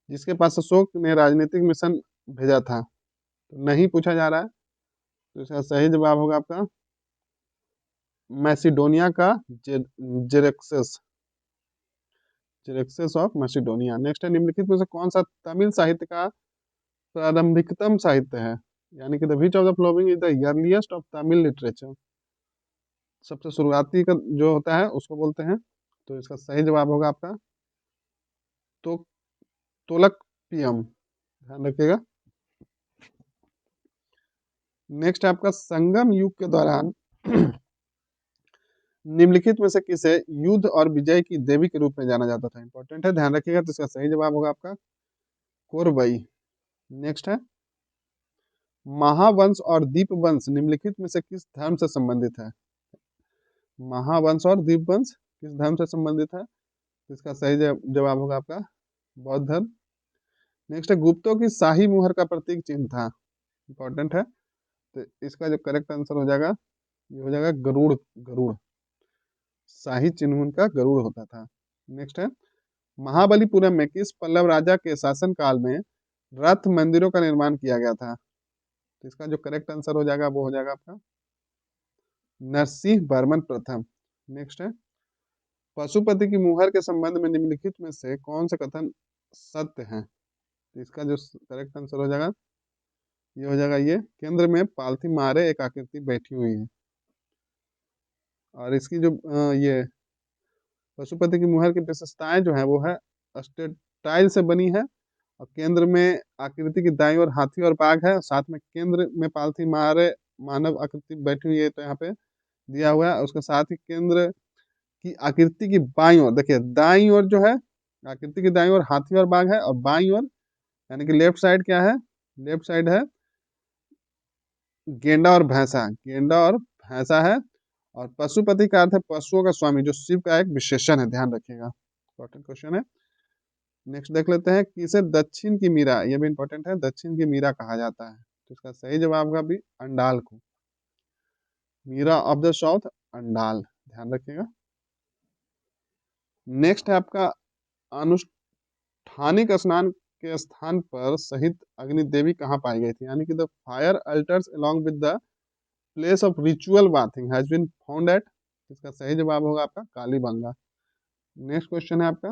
जिसके पास अशोक ने राजनीतिक मिशन भेजा था? तो नहीं पूछा जा रहा है, तो इसका सही जवाब होगा आपका मैसिडोनिया का जेरेक्सेस जेरेक्सेस ऑफ मैसिडोनिया। नेक्स्ट है, निम्नलिखित में से कौन सा तमिल साहित्य का प्रारंभिकतम साहित्य है, यानी कि the which of the following is the earliest of Tamil literature. सबसे शुरुआती का जो होता है उसको बोलते हैं। तो इसका सही जवाब होगा आपका तो तोलकपियम, ध्यान रखिएगा। नेक्स्ट है आपका संगम युग के दौरान निम्नलिखित में से किसे युद्ध और विजय की देवी के रूप में जाना जाता था। इंपॉर्टेंट है, ध्यान रखिएगा। तो इसका सही जवाब होगा आपका कोरबई। नेक्स्ट है, महावंश और दीपवंश निम्नलिखित में से किस धर्म से संबंधित है। महावंश और दीपवंश किस धर्म से संबंधित है। तो इसका सही जवाब होगा आपका बौद्ध धर्म। नेक्स्ट है, गुप्तों की शाही मुहर का प्रतीक चिन्ह था। इंपॉर्टेंट है, तो इसका जो करेक्ट आंसर हो जाएगा ये हो जाएगा गरुड़। गरुड़ शाही चिन्ह उनका गरुड़ होता था। नेक्स्ट है, महाबलीपुरम में किस पल्लव राजा के शासन काल में रथ मंदिरों का निर्माण किया गया था। तो इसका जो करेक्ट आंसर हो जाएगा वो हो जाएगा आपका नरसिंह वर्मन प्रथम। नेक्स्ट है, पशुपति की मुहर के संबंध में निम्नलिखित में से कौन से कथन सत्य हैं। तो इसका जो करेक्ट आंसर हो जाएगा ये हो जाएगा ये केंद्र में पालथी मारे एक आकृति बैठी हुई है। और इसकी जो ये पशुपति की मुहर की विशेषताएं जो है वो है स्टेटाइल से बनी है, और केंद्र में आकृति की दाईं ओर हाथी और बाघ है, साथ में केंद्र में पालथी मारे मानव आकृति बैठी हुई है, तो यहाँ पे दिया हुआ है। उसके साथ ही केंद्र की आकृति की बाईं ओर देखिए, दाईं ओर जो है आकृति की दाईं ओर हाथी और बाघ है, और बाईं ओर यानी कि लेफ्ट साइड क्या है, लेफ्ट साइड है गेंडा और भैंसा। गेंडा और भैंसा है, और पशुपति का अर्थ है पशुओं का स्वामी, जो शिव का एक विशेषण है, ध्यान रखिएगा। इंपॉर्टेंट क्वेश्चन है। नेक्स्ट देख लेते हैं, किसे दक्षिण की मीरा, ये भी इंपॉर्टेंट है, दक्षिण की मीरा कहा जाता है। तो इसका सही जवाब होगा भी अंडाल को, Meera of the south Andal, ध्यान रखिएगा। नेक्स्ट है आपका अनुष्ठानिक स्नान के स्थान पर सहित अग्नि देवी कहाँ पाई गई थी, यानी कि the fire altars along with the place of ritual bathing has been found at. इसका सही जवाब होगा आपका कालीबंगा। नेक्स्ट क्वेश्चन है आपका,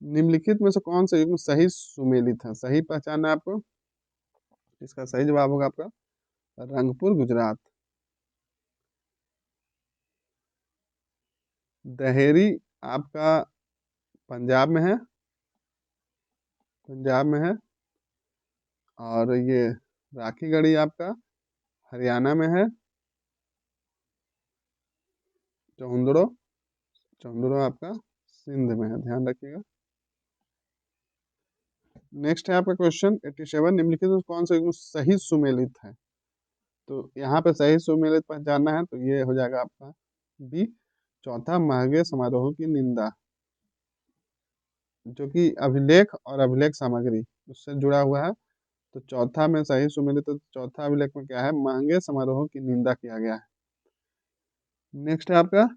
निम्नलिखित में से कौन सा युग्म सही सुमेलित है, सही पहचानना है आपको। इसका सही जवाब होगा आपका रंगपुर गुजरात। दहेरी आपका पंजाब में है, पंजाब में है। और ये राखीगढ़ी आपका हरियाणा में है। चौंदड़ो, चौंदड़ो आपका सिंध में है, ध्यान रखिएगा। नेक्स्ट है आपका क्वेश्चन 87, निम्नलिखित में कौन सा युग्म सही सुमेलित है। तो यहाँ पे सही सुमेलित पहचानना है, तो ये हो जाएगा आपका बी चौथा, महंगे समारोह की निंदा, जो कि अभिलेख और अभिलेख सामग्री उससे जुड़ा हुआ है। तो चौथा में सही सुमेलित, तो चौथा अभिलेख में क्या है, महंगे समारोह की निंदा किया गया है। नेक्स्ट है आपका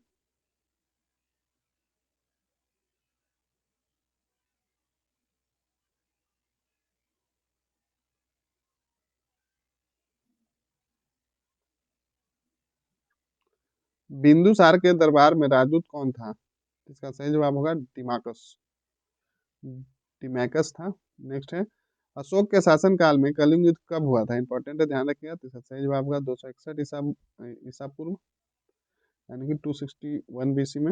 बिंदुसार के दरबार में राजदूत कौन था। इसका सही जवाब होगा टिमाकस, टिमैकस था। नेक्स्ट है, अशोक के शासनकाल में कलिंग युद्ध कब हुआ था। इंपॉर्टेंट है, ध्यान रखिएगा। तो इसका सही जवाब होगा 261 ईसा पूर्व, यानी कि 261 बीसी में।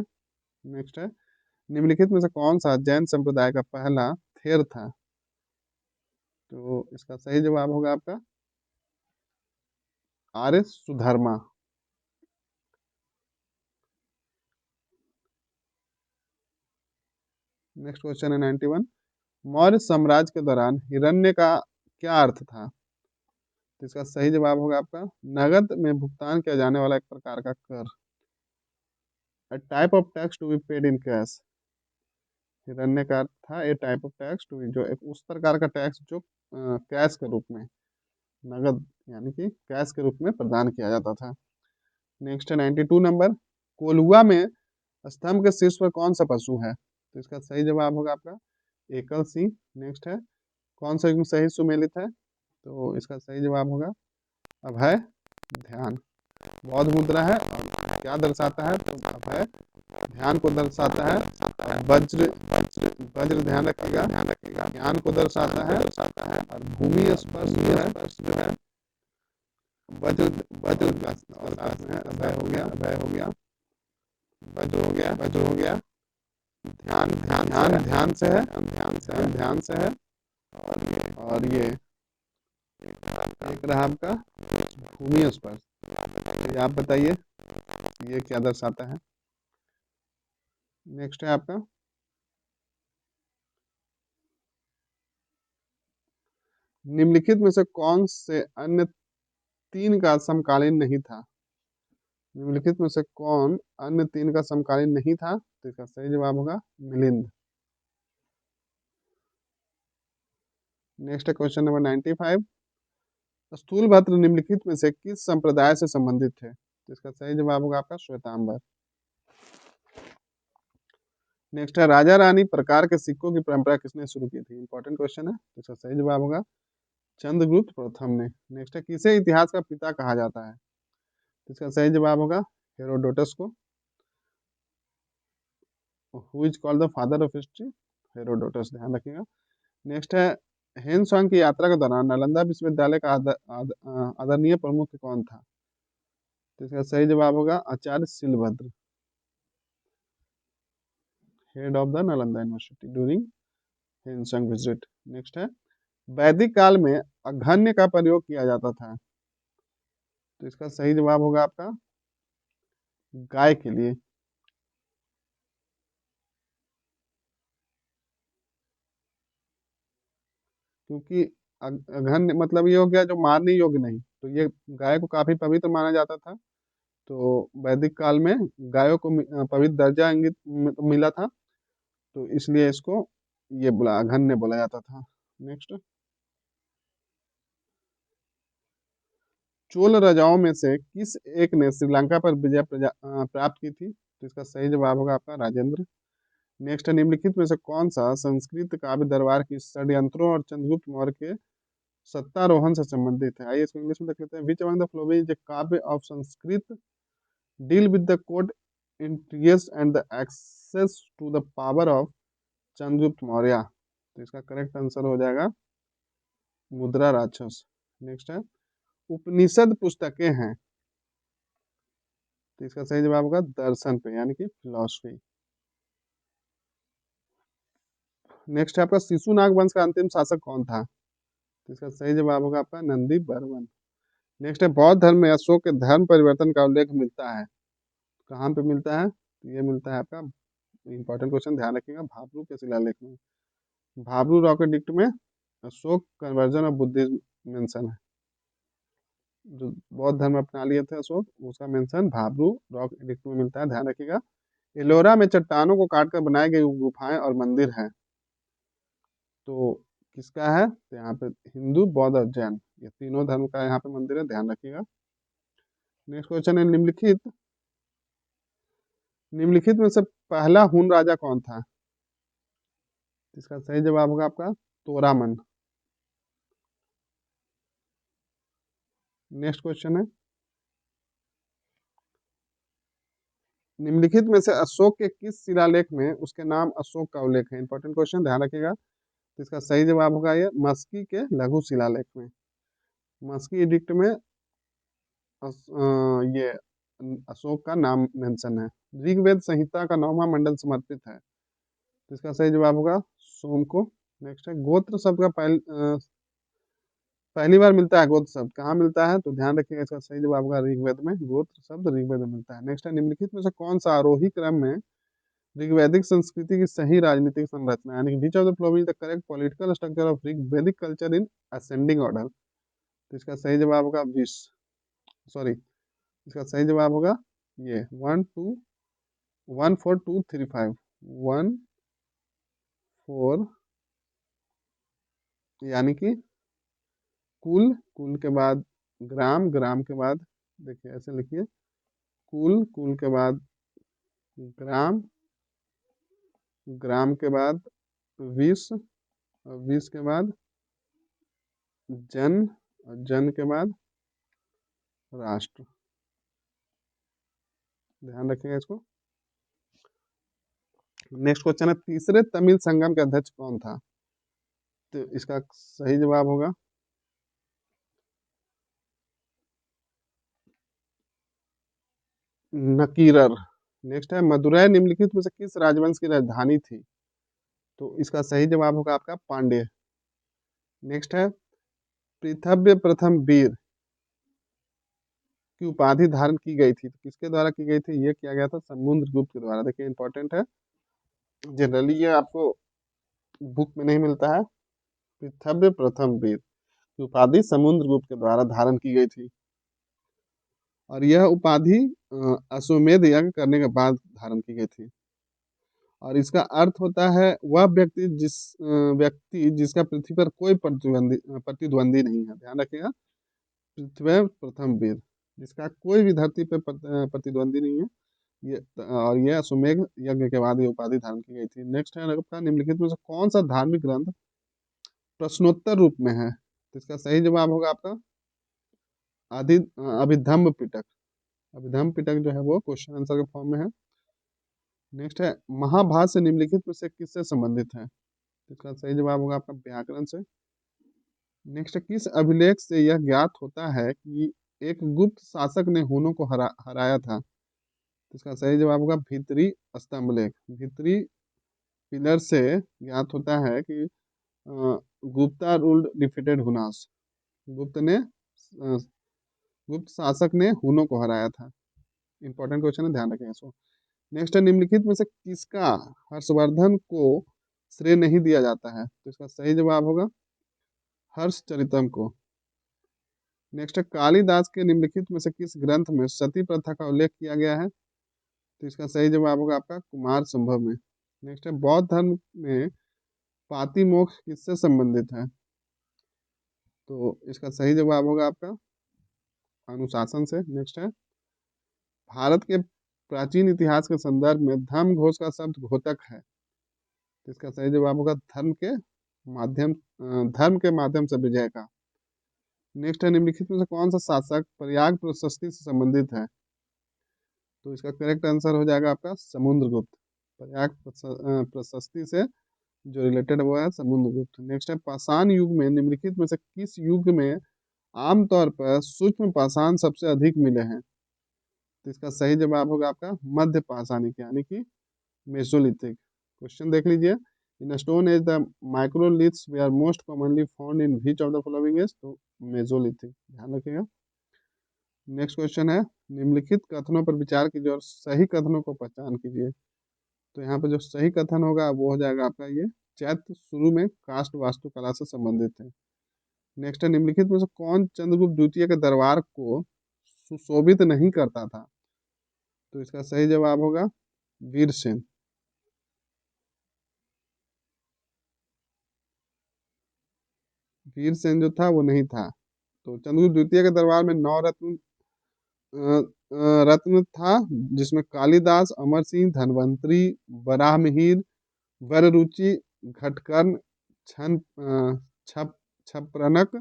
नेक्स्ट है, निम्नलिखित में से कौन सा जैन संप्रदाय का पहला थेर था। तो इसका सही जवाब होगा आपका आर्य सुधर्मा। नेक्स्ट क्वेश्चन है 91, मौर्य साम्राज्य के दौरान हिरण्य का क्या अर्थ था। तो इसका सही जवाब होगा आपका नगद में भुगतान किया जाने वाला एक प्रकार का कर, a type of tax to be paid in cash। हिरण्य का अर्थ था ए टाइप ऑफ टैक्स टू, जो एक उस प्रकार का टैक्स जो कैश के रूप में, नगद यानी कि कैश के रूप में प्रदान किया जाता था। नेक्स्ट है 92 नंबर, कोलुआ में स्तंभ के शीर्ष पर कौन सा पशु है। तो इसका सही जवाब होगा आपका एकल सिंह। नेक्स्ट है, कौन सा युग्म सही सुमेलित है। तो इसका सही जवाब होगा अभय ध्यान। बौद्ध मुद्रा है और क्या दर्शाता है, तो अभय ध्यान को दर्शाता है। और वज्र वज्र वज्र ध्यान रखिएगा, ज्ञान को दर्शाता है। और भूमि स्पर्श जो है वज्र वज्र का साथ में है, अभय हो गया, वज्र हो गया, ध्यान ध्यान ध्यान ध्यान से है, ध्यान से है। और ये एक रहा आपका भूमि स्पर्श। ये आप बताइए ये क्या दर्शाता है। नेक्स्ट है आपका निम्नलिखित में से कौन से अन्य तीन का समकालीन नहीं था। निम्नलिखित में से कौन अन्य तीन का समकालीन नहीं था, तो इसका सही जवाब होगा मिलिंद। नेक्स्ट है क्वेश्चन नंबर 95। स्थूलभद्र निम्नलिखित में से किस संप्रदाय से संबंधित थे, तो इसका सही जवाब होगा आपका श्वेतांबर। नेक्स्ट है राजा रानी प्रकार के सिक्कों की परंपरा किसने शुरू की थी। इंपॉर्टेंट क्वेश्चन है, तो इसका सही जवाब होगा चंद्रगुप्त प्रथम ने। नेक्स्ट है किसे इतिहास का पिता कहा जाता है, तो इसका सही जवाब होगा हेरोडोटस को। Who is called the father of history, Herodotus, ध्यान रखिएगा। नेक्स्ट है हेन सांग की यात्रा के दौरान नालंदा विश्वविद्यालय का आदरणीय प्रमुख कौन था, तो इसका सही जवाब होगा Acharya Shilabhadra, head of the Nalanda university during Hiuen Tsang visit. Next है वैदिक काल में अघन्य का प्रयोग किया जाता था, तो इसका सही जवाब होगा आपका गाय के लिए। क्योंकि अघन्य मतलब ये हो गया जो मारने योग्य नहीं, तो ये गाय को काफी पवित्र माना जाता था। तो वैदिक काल में गायों को पवित्र दर्जा इंगित मिला था, तो इसलिए इसको ये बोला अघन्य बोला जाता था। नेक्स्ट चोल राजाओं में से किस एक ने श्रीलंका पर विजय प्राप्त की थी, तो इसका सही जवाब होगा आपका राजेंद्र। नेक्स्ट है निम्नलिखित में से कौन सा संस्कृत काव्य दरबार की षड्यंत्रों और चंद्रगुप्त मौर्य के सत्तारोहण से संबंधित है। आइए इसको इंग्लिश में देख लेते हैं। Which among the following is a kavya of Sanskrit deal with the court intrigues and the access to the power of Chandragupta Maurya, तो इसका करेक्ट आंसर हो जाएगा मुद्रा राक्षस। नेक्स्ट है उपनिषद पुस्तकें हैं, तो इसका सही जवाब होगा दर्शन पे यानी कि फिलॉसफी। नेक्स्ट है आपका शिशुनाग वंश का अंतिम शासक कौन था, तो इसका सही जवाब होगा आपका नंदी बर्मन। नेक्स्ट है बौद्ध धर्म में अशोक के धर्म परिवर्तन का उल्लेख मिलता है, कहाँ पे मिलता है, तो ये मिलता है आपका इंपॉर्टेंट क्वेश्चन ध्यान रखिएगा भाबरू के शिलालेख में। भाबरू रॉक एडिक्ट में Ashok conversion of Buddhism mention है। जो बौद्ध धर्म अपना लिए थे अशोक, उसका मेंशन भाबरू रॉक एडिक्ट में मिलता है, ध्यान रखिएगा। एलोरा में चट्टानों को काटकर बनाई गई गुफाएं और मंदिर हैं, तो किसका है, तो यहाँ पे हिंदू बौद्ध और जैन ये तीनों धर्म का यहाँ पे मंदिर है, ध्यान रखिएगा। नेक्स्ट क्वेश्चन है निम्नलिखित में से पहला हुन राजा कौन था, इसका सही जवाब होगा आपका तोरामन। नेक्स्ट क्वेश्चन है निम्नलिखित में से अशोक के किस शिलालेख में उसके नाम अशोक का उल्लेख है। इंपॉर्टेंट क्वेश्चन, ध्यान रखिएगा। तो इसका सही जवाब होगा ये मस्की के लघु शिलालेख में। मस्की एडिक्ट में ये अशोक का नाम मेंशन है। ऋग्वेद संहिता का 9वां मंडल समर्पित है, तो इसका सही जवाब होगा सोम को। नेक्स्ट है गोत्र शब्द का पहली बार मिलता है गोत्र शब्द कहाँ मिलता है, तो ध्यान रखिएगा इसका सही जवाब होगा ऋग्वेद में, गोत्र शब्द ऋग्वेद में मिलता है। नेक्स्ट है निम्नलिखित में से कौन सा आरोही क्रम में ऋग्वैदिक संस्कृति की सही राजनीतिक संरचना, यानी which of the following the correct political structure of Rigvedic culture in ascending order, तो इसका सही जवाब होगा सॉरी, इसका सही जवाब होगा ये 1 4 2 3 5 1 4, यानी कि कुल, कुल के बाद ग्राम, ग्राम के बाद देखिए ऐसे लिखिए कुल, कुल के बाद ग्राम, ग्राम के बाद विश्व, और विश्व के बाद जन, और जन के बाद राष्ट्र। ध्यान रखिएगा इसको। नेक्स्ट क्वेश्चन है, तीसरे तमिल संगम के अध्यक्ष कौन था? तो इसका सही जवाब होगा नकीरर। नेक्स्ट है, मदुरै निम्नलिखित में से किस राजवंश की राजधानी थी? तो इसका सही जवाब होगा आपका पांड्य। नेक्स्ट है, पृथ्वी प्रथम वीर की उपाधि धारण की गई थी, तो किसके द्वारा की गई थी? ये किया गया था समुद्रगुप्त के द्वारा। देखिए इंपॉर्टेंट है, जनरली ये आपको बुक में नहीं मिलता है। पृथ्वी प्रथम वीर की उपाधि समुद्रगुप्त के द्वारा धारण की गई थी, और यह उपाधि अश्वमेध यज्ञ करने के बाद धारण की गई थी। और इसका अर्थ होता है वह व्यक्ति जिसका पृथ्वी पर कोई प्रतिद्वंदी नहीं है। ध्यान रखिएगा, पृथ्वी प्रथम वीर, जिसका कोई भी धरती पर प्रतिद्वंदी नहीं है। ये अश्वमेध यज्ञ के बाद ये उपाधि धारण की गई थी। नेक्स्ट है आपका, निम्नलिखित में से कौन सा धार्मिक ग्रंथ प्रश्नोत्तर रूप में है? तो इसका सही जवाब होगा आपका अभिधम्म पिटक। अभिधम्म पिटक जो है वो क्वेश्चन आंसर के फॉर्म में है। नेक्स्ट है, महाभाष्य निम्नलिखित में से किससे संबंधित है? तो इसका सही जवाब होगा आपका व्याकरण से। नेक्स्ट, किस अभिलेख से यह ज्ञात होता है कि एक गुप्त शासक ने हुनों को हराया था? तो इसका सही जवाब होगा भीतरी स्तंभलेख। भीतरी पिलर से ज्ञात होता है कि गुप्ता रूल्ड डिफीटेड हुनास। गुप्त ने गुप्त शासक ने हुनों को हराया था। इंपॉर्टेंट क्वेश्चन है, ध्यान रखें इसको। नेक्स्ट है, निम्नलिखित में से किसका हर्षवर्धन को श्रेय नहीं दिया जाता है? तो इसका सही जवाब होगा हर्षचरितम को। नेक्स्ट है, कालिदास के निम्नलिखित में से किस ग्रंथ में सती प्रथा का उल्लेख किया गया है? तो इसका सही जवाब होगा आपका कुमार संभव में। नेक्स्ट है, बौद्ध धर्म में पाति मोक्ष किससे संबंधित है? तो इसका सही जवाब होगा आपका अनुशासन से। नेक्स्ट है, भारत के प्राचीन इतिहास के संदर्भ में धर्म घोष का शब्द घोतक है। तो इसका सही जवाब होगा धर्म के माध्यम से विजय का। नेक्स्ट है, निम्नलिखित में से कौन सा शासक प्रयाग प्रशस्ति से संबंधित है? तो इसका करेक्ट आंसर हो जाएगा आपका समुद्रगुप्त। प्रयाग प्रशस्ति से जो रिलेटेड हुआ है समुद्रगुप्त। नेक्स्ट है, पाषाण युग में निम्नलिखित में से किस युग में आमतौर पर सूक्ष्म पाषाण सबसे अधिक मिले हैं? तो इसका सही जवाब होगा आपका मध्य पाषाणिक, यानी कि मेसोलिथिक। क्वेश्चन देख लीजिए, in stone age the microliths they are most commonly found in which of the following age? तो मेसोलिथिक, ध्यान रखिएगा। नेक्स्ट क्वेश्चन है, निम्नलिखित कथनों पर विचार कीजिए और सही कथनों को पहचान कीजिए। तो यहाँ पे जो सही कथन होगा वो हो जाएगा आपका ये, चैत्र शुरू में काष्ठ वास्तुकला से संबंधित है। नेक्स्ट है, निम्नलिखित में से कौन चंद्रगुप्त द्वितीय के दरबार को सुशोभित नहीं करता था? तो इसका सही जवाब होगा वीरसेन। वीरसेन जो था वो नहीं था। तो चंद्रगुप्त द्वितीय के दरबार में 9 रत्न रत्न था, जिसमें कालिदास, अमर सिंह, धनवंतरी, वराहमिहिर, वररुचि, घटकर्ण, छन छप छपरनक,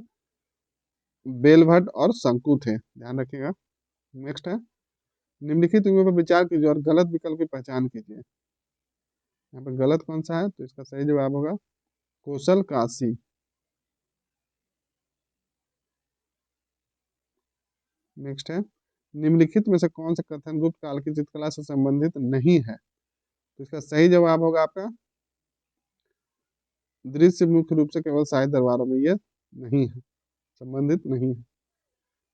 बेलभट्ट और शंकु थे। ध्यान रखिएगा। नेक्स्ट है, निम्नलिखित युगों पर विचार कीजिए और गलत विकल्प की पहचान कीजिए। यहाँ पर गलत कौन सा है? तो इसका सही जवाब होगा कौशल काशी। नेक्स्ट है, निम्नलिखित में से कौन सा कथन गुप्त काल की चित्रकला से संबंधित नहीं है? तो इसका सही जवाब होगा आपका दृश्य मुख्य रूप से केवल शाही दरबारों में ये नहीं है, संबंधित नहीं है।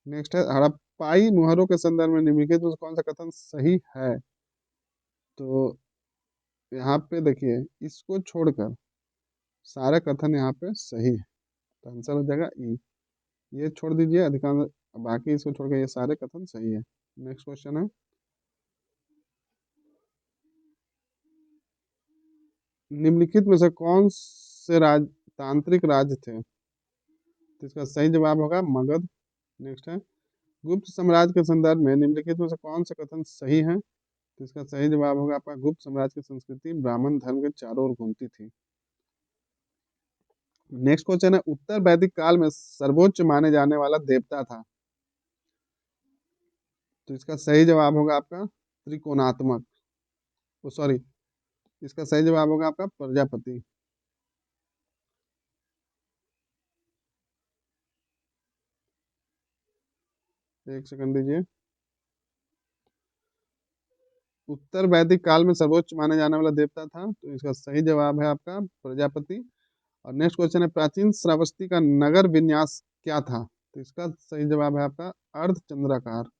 नेक्स्ट है, हड़प्पाई मुहरों के संदर्भ में निम्नलिखित में से कौन सा कथन सही है? तो यहाँ पे देखिए, इसको छोड़कर सारे कथन यहाँ पे सही है, तो आंसर हो जाएगा ई। ये छोड़ दीजिए अधिकांश, बाकी इसको छोड़ के ये सारे कथन सही है। नेक्स्ट क्वेश्चन है, निम्नलिखित में से कौन से तांत्रिक राज्य थे? तो इसका सही जवाब होगा मगध। नेक्स्ट है, गुप्त साम्राज्य के संदर्भ में निम्नलिखित में से कौन से कथन सही है? तो इसका सही जवाब होगा आपका गुप्त साम्राज्य की संस्कृति ब्राह्मण धर्म के चारों ओर घूमती थी। नेक्स्ट क्वेश्चन है, उत्तर वैदिक काल में सर्वोच्च माने जाने वाला देवता था? तो इसका सही जवाब होगा आपका त्रिकोणात्मक, सॉरी, इसका सही जवाब होगा आपका प्रजापति। एक सेकंड दीजिए। उत्तर वैदिक काल में सर्वोच्च माने जाने वाला देवता था, तो इसका सही जवाब है आपका प्रजापति। और नेक्स्ट क्वेश्चन है, प्राचीन श्रावस्ती का नगर विन्यास क्या था? तो इसका सही जवाब है आपका अर्धचंद्राकार।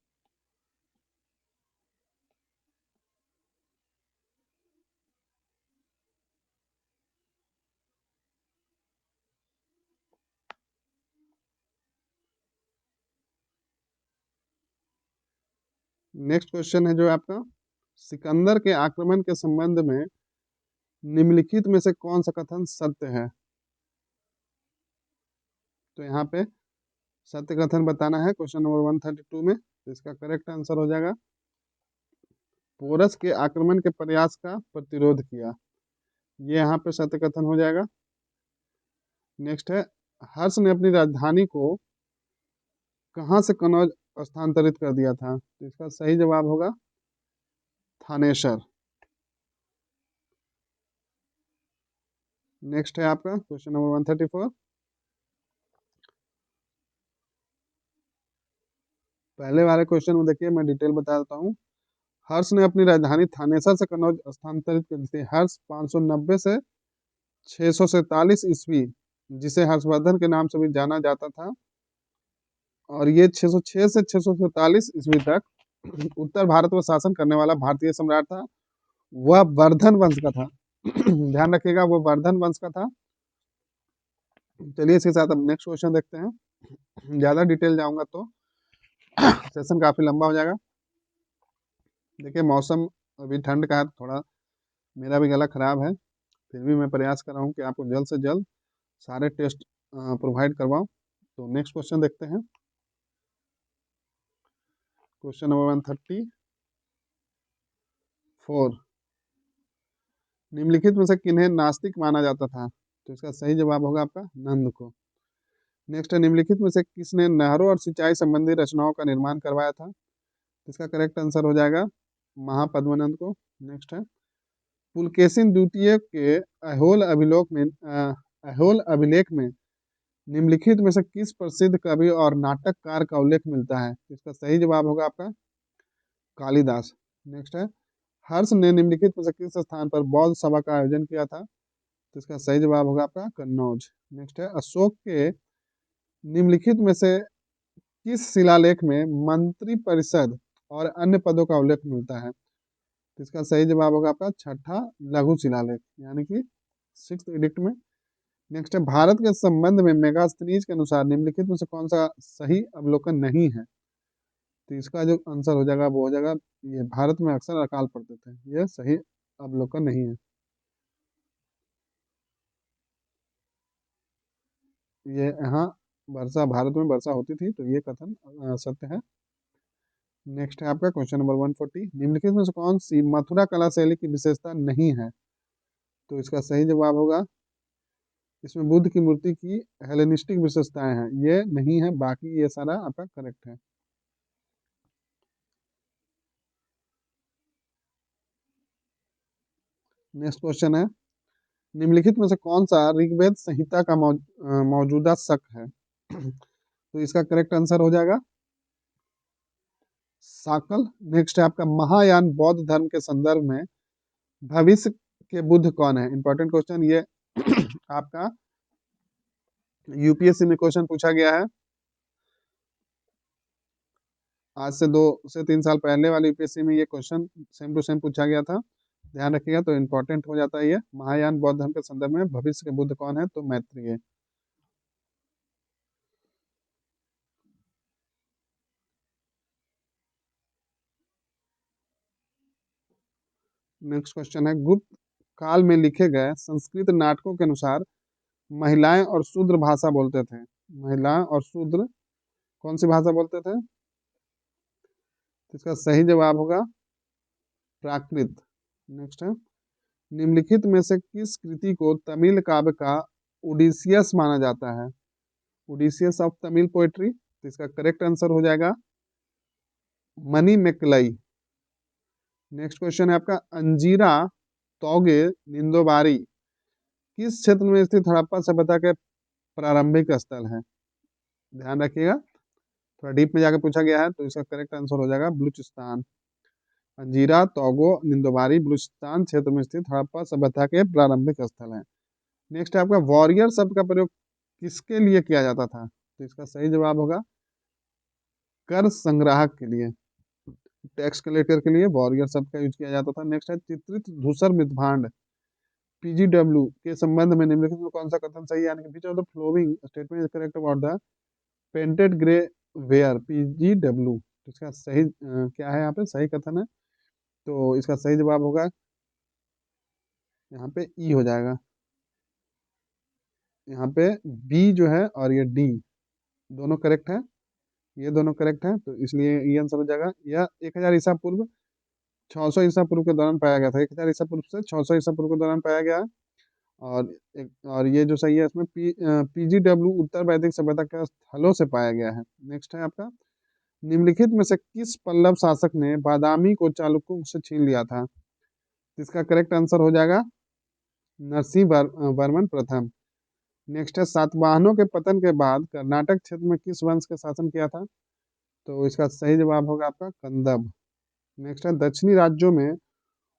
नेक्स्ट क्वेश्चन है जो है आपका, सिकंदर के आक्रमण के संबंध में निम्नलिखित में से कौन सा कथन सत्य है? तो यहाँ पे सत्य कथन बताना है क्वेश्चन नंबर 132 में। तो इसका करेक्ट आंसर हो जाएगा, पोरस के आक्रमण के प्रयास का प्रतिरोध किया। ये यहाँ पे सत्य कथन हो जाएगा। नेक्स्ट है, हर्ष ने अपनी राजधानी को कहाँ से कनौज स्थानांतरित कर दिया था? तो इसका सही जवाब होगा थानेसर। नेक्स्ट है आपका क्वेश्चन नंबर 134। पहले वाले क्वेश्चन में देखिए, मैं डिटेल बता देता हूँ। हर्ष ने अपनी राजधानी थानेसर से कनौज स्थानांतरित कर दी थी। हर्ष 590 से 647 ईस्वी, जिसे हर्षवर्धन के नाम से भी जाना जाता था, और ये 606 से 647 ईस्वी तक उत्तर भारत में शासन करने वाला भारतीय सम्राट था। वह वर्धन वंश का था। ध्यान रखिएगा, वो वर्धन वंश का था। चलिए इसके साथ अब नेक्स्ट क्वेश्चन देखते हैं। ज्यादा डिटेल जाऊंगा तो सेशन काफी लंबा हो जाएगा। देखिए मौसम अभी ठंड का है, थोड़ा मेरा भी गला खराब है, फिर भी मैं प्रयास कर रहा हूँ कि आपको जल्द से जल्द सारे टेस्ट प्रोवाइड करवाऊँ। तो नेक्स्ट क्वेश्चन देखते हैं, क्वेश्चन नंबर 134। निम्नलिखित में से किन्हें नास्तिक माना जाता था? तो इसका सही जवाब होगा आपका नंद को। नेक्स्ट है, निम्नलिखित में से किसने नहरों और सिंचाई संबंधी रचनाओं का निर्माण करवाया था? इसका करेक्ट आंसर हो जाएगा महापद्मानंद को। नेक्स्ट है, पुलकेशिन द्वितीय के अहोल अभिलेख में निम्नलिखित में से किस प्रसिद्ध कवि और नाटककार का उल्लेख मिलता है? इसका सही जवाब होगा आपका कालिदास। नेक्स्ट है, हर्ष ने निम्नलिखित में से किस स्थान पर बौद्ध सभा का आयोजन किया था? तो इसका सही जवाब होगा आपका कन्नौज। नेक्स्ट है, अशोक के निम्नलिखित में से किस शिलालेख में मंत्री परिषद और अन्य पदों का उल्लेख मिलता है? तो इसका सही जवाब होगा आपका छठा लघु शिलालेख, यानी कि 6th एडिक्ट में। नेक्स्ट है, भारत के संबंध में मेगास्थनीज के अनुसार निम्नलिखित में से कौन सा सही अवलोकन नहीं है? तो इसका जो आंसर हो जाएगा वो हो जाएगा, ये भारत में अक्सर अकाल पड़ते थे, ये सही अवलोकन नहीं है। ये यहाँ वर्षा, भारत में वर्षा होती थी, तो ये कथन सत्य है। नेक्स्ट है आपका क्वेश्चन नंबर 140। निम्नलिखित में से कौन सी मथुरा कला शैली की विशेषता नहीं है? तो इसका सही जवाब होगा, इसमें बुद्ध की मूर्ति की हेलेनिस्टिक विशेषताएं हैं, ये नहीं है, बाकी ये सारा आपका करेक्ट है। नेक्स्ट क्वेश्चन है, निम्नलिखित में से कौन सा ऋग्वेद संहिता का मौजूदा शक है? तो इसका करेक्ट आंसर हो जाएगा साकल। नेक्स्ट है आपका, महायान बौद्ध धर्म के संदर्भ में भविष्य के बुद्ध कौन है? इंपॉर्टेंट क्वेश्चन ये आपका यूपीएससी में क्वेश्चन पूछा गया है। आज से 2 से 3 साल पहले वाले यूपीएससी में ये क्वेश्चन सेम टू सेम पूछा गया था, ध्यान रखिएगा, तो इम्पोर्टेंट हो जाता है ये। महायान बौद्ध धर्म के संदर्भ में भविष्य के बुद्ध कौन है? तो मैत्रेय। नेक्स्ट क्वेश्चन है, गुप्त काल में लिखे गए संस्कृत नाटकों के अनुसार महिलाएं और शूद्र भाषा बोलते थे। महिलाएं और शूद्र कौन सी भाषा बोलते थे? तो इसका सही जवाब होगा प्राकृत। नेक्स्ट है, निम्नलिखित में से किस कृति को तमिल काव्य का ओडिसियस माना जाता है? Odysseus of Tamil poetry. तो इसका करेक्ट आंसर हो जाएगा मनी मेकलई। नेक्स्ट क्वेश्चन है आपका, अंजीरा तौगे निंदोबारी किस क्षेत्र में स्थित हड़प्पा सभ्यता के प्रारंभिक स्थल है? ध्यान रखिएगा, थोड़ा डीप में जाकर पूछा गया है, तो इसका करेक्ट आंसर हो जाएगा बलूचिस्तान। अंजीरा तौगो निंदोबारी बलूचिस्तान क्षेत्र में स्थित हड़प्पा सभ्यता के प्रारंभिक स्थल है। नेक्स्ट है आपका, वॉरियर शब्द का प्रयोग किसके लिए किया जाता था? तो इसका सही जवाब होगा कर संग्राहक के लिए, टैक्स कलेक्टर के लिए वॉरियर शब्द का यूज किया जाता था। नेक्स्ट है, चित्रित धूसर मृदभांड पीजीडब्ल्यू के संबंध में निम्नलिखित में कौन सा कथन सही है? यानी कि विच of the following statement is correct about the painted grey ware PGW? इसका सही क्या है? यहाँ पे सही कथन है, तो इसका सही जवाब होगा यहाँ पे ई हो जाएगा। यहाँ पे बी जो है और ये डी दोनों करेक्ट है, ये दोनों करेक्ट है, तो इसलिए ये आंसर हो जाएगा। यह 1000 ईसा पूर्व 600 ईसा पूर्व के दौरान पाया गया था। 1000 ईसा पूर्व से 600 ईसा पूर्व के दौरान पाया गया है। और ये जो सही है इसमें पीजीडब्ल्यू उत्तर वैदिक सभ्यता के स्थलों से पाया गया है। नेक्स्ट है आपका, निम्नलिखित में से किस पल्लव शासक ने बादामी को चालुक्यों से छीन लिया था? इसका करेक्ट आंसर हो जाएगा नरसिंह वर्मन प्रथम। नेक्स्ट है, सातवाहनों के पतन के बाद कर्नाटक क्षेत्र में किस वंश के शासन किया था? तो इसका सही जवाब होगा आपका कंदब। नेक्स्ट है, दक्षिणी राज्यों में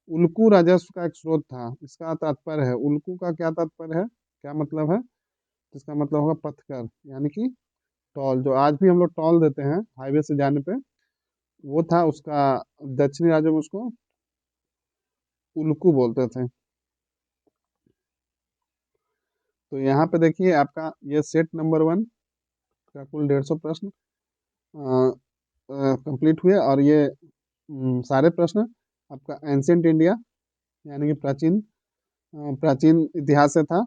उल्कू राजस्व का एक स्रोत था, इसका तात्पर्य है, उल्कू का क्या तात्पर्य है, क्या मतलब है? तो इसका मतलब होगा पथकर, यानी कि टोल, जो आज भी हम लोग टोल देते हैं हाईवे से जाने पे, वो था उसका, दक्षिणी राज्यों में उसको उल्कू बोलते थे। तो यहाँ पे देखिए आपका ये सेट नंबर 1 का कुल 150 प्रश्न कंप्लीट हुए, और ये सारे प्रश्न आपका एंशियंट इंडिया यानी कि प्राचीन इतिहास से था।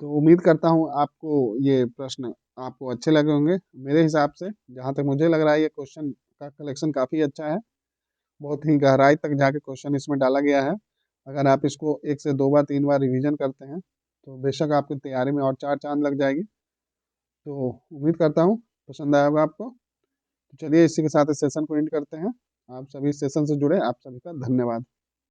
तो उम्मीद करता हूँ आपको ये प्रश्न आपको अच्छे लगे होंगे। मेरे हिसाब से जहाँ तक मुझे लग रहा है, ये क्वेश्चन का कलेक्शन काफ़ी अच्छा है, बहुत ही गहराई तक जाके क्वेश्चन इसमें डाला गया है। अगर आप इसको 1 से 2 बार 3 बार रिवीजन करते हैं तो बेशक आपकी तैयारी में और 4 चांद लग जाएगी। तो उम्मीद करता हूँ पसंद आया होगा आपको। तो चलिए इसी के साथ इस सेशन को एंड करते हैं। आप सभी इस सेशन से जुड़े, आप सभी का धन्यवाद।